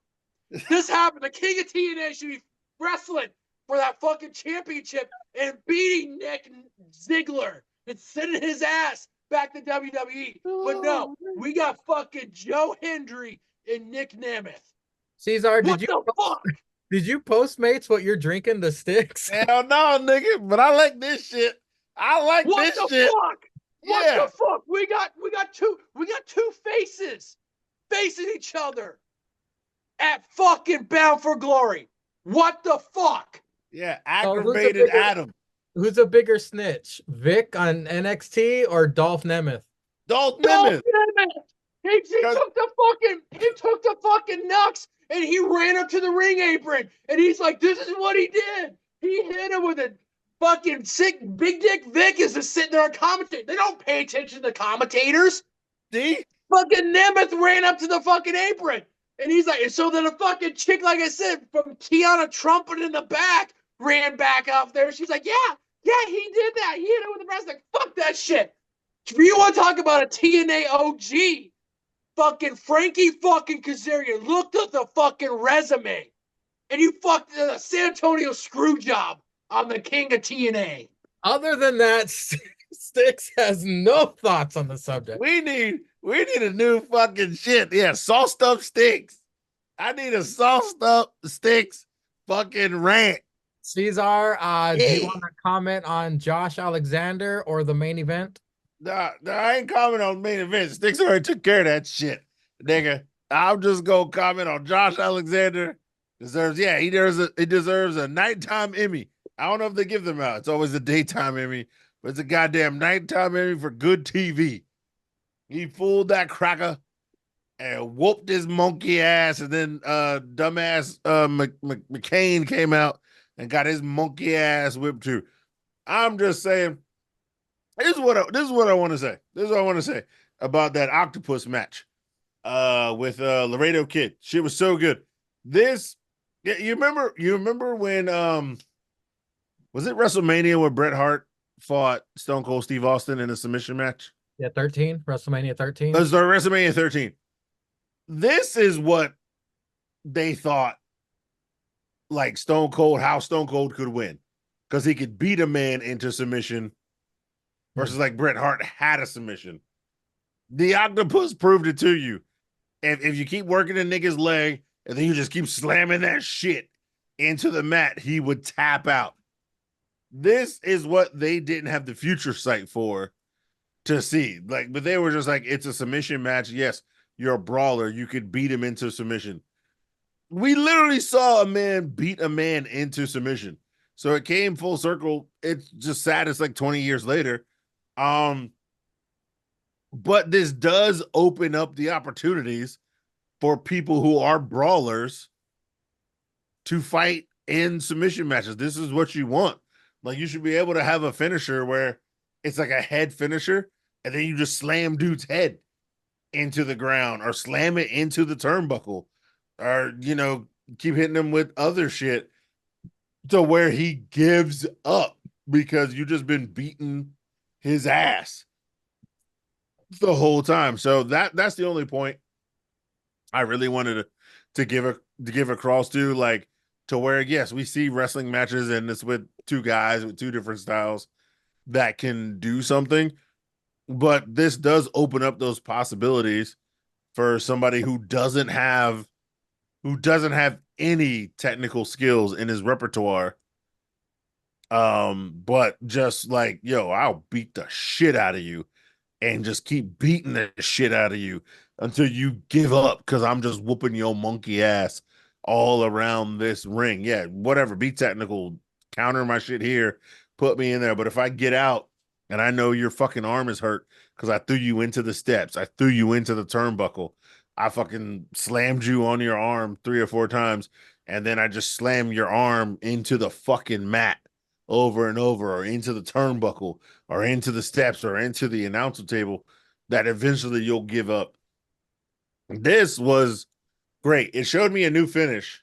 Speaker 4: This happened. The king of TNA should be wrestling for that fucking championship and beating Nick Ziggler and sending his ass back to WWE. But no, we got fucking Joe Hendry and Nick Nemeth.
Speaker 2: Ceizar,
Speaker 4: What the fuck?
Speaker 2: did you Postmates what you're drinking, the Stix?
Speaker 3: Hell no, nigga. But I like this shit. I like
Speaker 4: What
Speaker 3: this
Speaker 4: the
Speaker 3: shit.
Speaker 4: fuck?
Speaker 3: Yeah.
Speaker 4: What the fuck? We got two faces facing each other at fucking Bound for Glory. What the fuck?
Speaker 3: Yeah,
Speaker 2: Oh, who's the
Speaker 3: aggravated
Speaker 2: bigger-
Speaker 3: Adam.
Speaker 2: Who's a bigger snitch, Vic on NXT or Dolph Nemeth?
Speaker 3: Dolph
Speaker 4: Dolph
Speaker 3: Nemeth.
Speaker 4: Nemeth. He took the fucking nuts and he ran up to the ring apron and he's like, this is what he did. He hit him with a fucking sick big dick Vic is just sitting there and commentating. They don't pay attention to the commentators.
Speaker 3: See?
Speaker 4: Fucking Nemeth ran up to the fucking apron. And he's like, and so then a fucking chick, like I said, from Tiana Trumpet in the back, ran back up there. She's like, yeah, he did that. He hit it with the breast. Like, fuck that shit. If you want to talk about a TNA OG, fucking Frankie fucking Kazarian looked at the fucking resume. And you fucked the San Antonio screw job on the king of TNA.
Speaker 2: Other than that, Stix has no thoughts on the subject.
Speaker 3: We need a new fucking shit. Yeah, sauced up sticks. I need a sauced up sticks fucking rant.
Speaker 2: Ceizar, do you want to comment on Josh Alexander or the main event?
Speaker 3: Nah, I ain't commenting on main event. Sticks already took care of that shit, nigga. I'm just gonna comment on Josh Alexander. He deserves a nighttime Emmy. I don't know if they give them out. It's always a daytime Emmy, but it's a goddamn nighttime Emmy for good TV. He fooled that cracker and whooped his monkey ass, and then dumbass McCain came out and got his monkey ass whipped too. I'm just saying, this is what I want to say. This is what I want to say about that octopus match with Laredo Kid. Shit was so good. You remember when was it WrestleMania where Bret Hart fought Stone Cold Steve Austin in a submission match?
Speaker 2: Yeah, 13, WrestleMania 13.
Speaker 3: Sorry, WrestleMania 13. This is what they thought, like how Stone Cold could win. because he could beat a man into submission versus like Bret Hart had a submission. The Octopus proved it to you. If you keep working a nigga's leg and then you just keep slamming that shit into the mat, he would tap out. This is what they didn't have the future sight for to see. Like, but they were just like, it's a submission match. Yes, you're a brawler. You could beat him into submission. We literally saw a man beat a man into submission. So it came full circle. It's just sad it's like 20 years later. But this does open up the opportunities for people who are brawlers to fight in submission matches. This is what you want. Like, you should be able to have a finisher where it's like a head finisher, and then you just slam dude's head into the ground or slam it into the turnbuckle, or, you know, keep hitting him with other shit to where he gives up because you just been beating his ass the whole time. So that's the only point I really wanted to give across to, like, to where, yes, we see wrestling matches and it's with two guys with two different styles that can do something, but this does open up those possibilities for somebody who doesn't have any technical skills in his repertoire. But just like, yo, I'll beat the shit out of you and just keep beating the shit out of you until you give up because I'm just whooping your monkey ass all around this ring. Yeah, whatever, be technical, counter my shit here, put me in there. But if I get out and I know your fucking arm is hurt because I threw you into the steps, I threw you into the turnbuckle, I fucking slammed you on your arm 3 or 4 times, and then I just slam your arm into the fucking mat over and over, or into the turnbuckle, or into the steps, or into the announcer table, that eventually you'll give up. This was great. It showed me a new finish.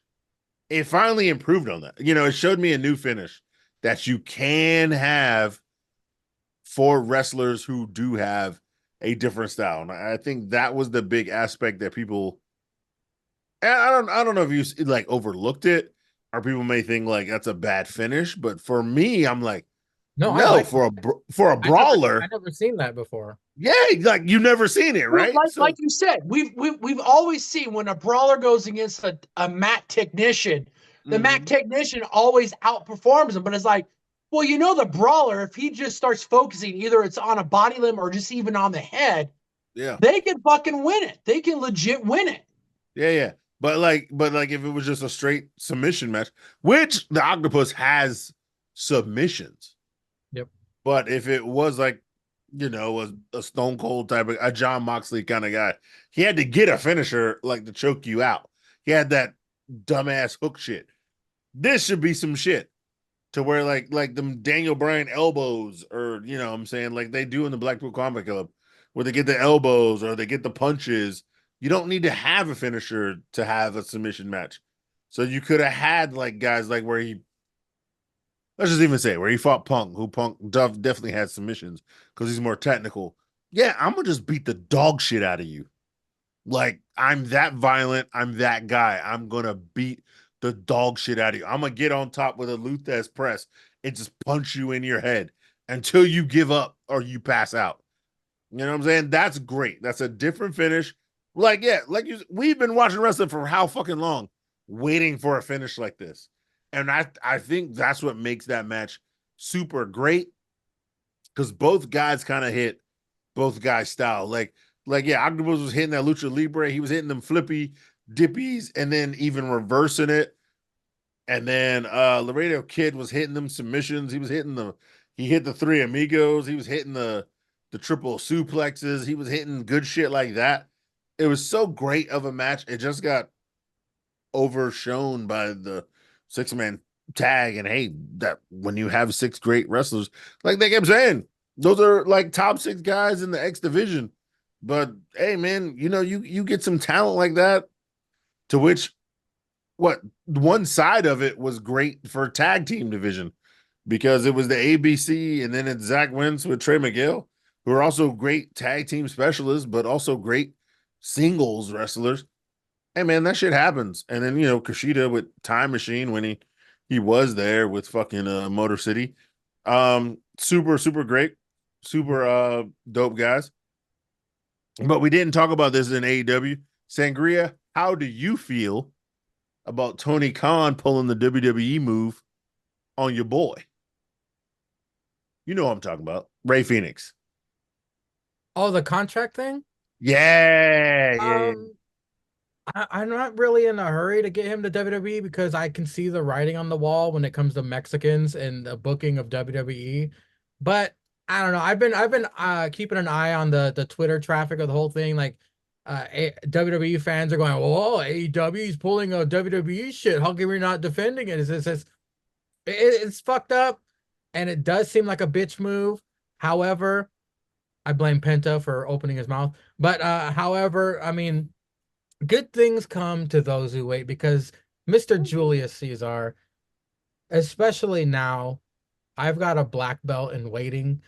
Speaker 3: It finally improved on that. You know, it showed me a new finish that you can have for wrestlers who do have a different style. And I think that was the big aspect that people, I don't know if you like overlooked it, or people may think like that's a bad finish, but for me, I'm like, no, for a brawler,
Speaker 2: I never seen that before.
Speaker 3: Yeah, like you've never seen it, right?
Speaker 4: Like you said, we've always seen when a brawler goes against a mat technician, the mat technician always outperforms him. But it's like, well, you know, the brawler, if he just starts focusing, either it's on a body limb or just even on the head,
Speaker 3: yeah,
Speaker 4: they can fucking win it. They can legit win it.
Speaker 3: Yeah. But like if it was just a straight submission match, which the Octopus has submissions.
Speaker 2: Yep.
Speaker 3: But if it was like, you know, a Stone Cold type of, a John Moxley kind of guy, he had to get a finisher like to choke you out. He had that dumbass hook shit. This should be some shit to where like them Daniel Bryan elbows, or, you know what I'm saying, like they do in the Blackpool Combat Club, where they get the elbows or they get the punches. You don't need to have a finisher to have a submission match. So you could have had like guys like where he, let's just even say where he fought Punk, who Punk definitely had submissions because he's more technical. Yeah, I'm going to just beat the dog shit out of you. Like, I'm that violent. I'm that guy. I'm going to beat the dog shit out of you. I'm going to get on top with a Luthez press and just punch you in your head until you give up or you pass out. You know what I'm saying? That's great. That's a different finish. Like, yeah, like we've been watching wrestling for how fucking long, waiting for a finish like this. And I think that's what makes that match super great, because both guys kind of hit both guys' style. Like, yeah, Octopus was hitting that Lucha Libre. He was hitting them flippy dippies and then even reversing it. And then Laredo Kid was hitting them submissions. He hit the Three Amigos. He was hitting the triple suplexes. He was hitting good shit like that. It was so great of a match. It just got overshone by the 6-man tag. And hey, that when you have 6 great wrestlers, like they kept saying, those are like top 6 guys in the X division. But hey, man, you know, you get some talent like that, to which one side of it was great for tag team division, because it was the ABC, and then it's Zach Wentz with Trey Miguel, who are also great tag team specialists, but also great singles wrestlers. Hey, man, that shit happens. And then, you know, Kushida with Time Machine, when he He was there with fucking Motor City. Super great. Super dope guys. But we didn't talk about this in AEW. Sangria, how do you feel about Tony Khan pulling the WWE move on your boy? You know what I'm talking about. Ray Phoenix.
Speaker 2: Oh, the contract thing?
Speaker 3: Yeah.
Speaker 2: I'm not really in a hurry to get him to WWE because I can see the writing on the wall when it comes to Mexicans and the booking of WWE. But I don't know. I've been keeping an eye on the Twitter traffic of the whole thing. Like WWE fans are going, "Oh, AEW is pulling a WWE shit. How come we're not defending it?" It's fucked up, and it does seem like a bitch move. However, I blame Penta for opening his mouth. But however, I mean, good things come to those who wait because Mr. Julius Caesar, especially now, I've got a black belt in waiting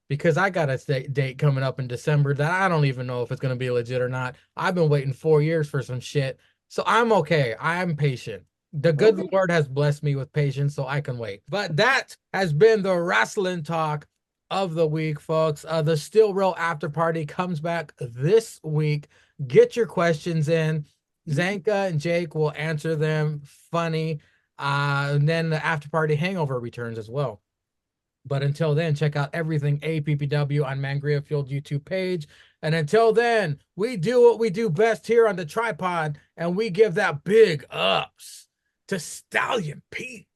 Speaker 2: because I got a date coming up in December that I don't even know if it's going to be legit or not. I've been waiting 4 years for some shit. So I'm okay. I'm patient. The good Lord has blessed me with patience, so I can wait. But that has been the wrestling talk of the week, folks. The Steel Real After Party comes back this week. Get your questions in. Zanka and Jake will answer them funny. And then the After Party Hangover returns as well. But until then, check out everything APPW on Mangria Fueled YouTube page. And until then, we do what we do best here on the tripod, and we give that big ups to Stallion Pete.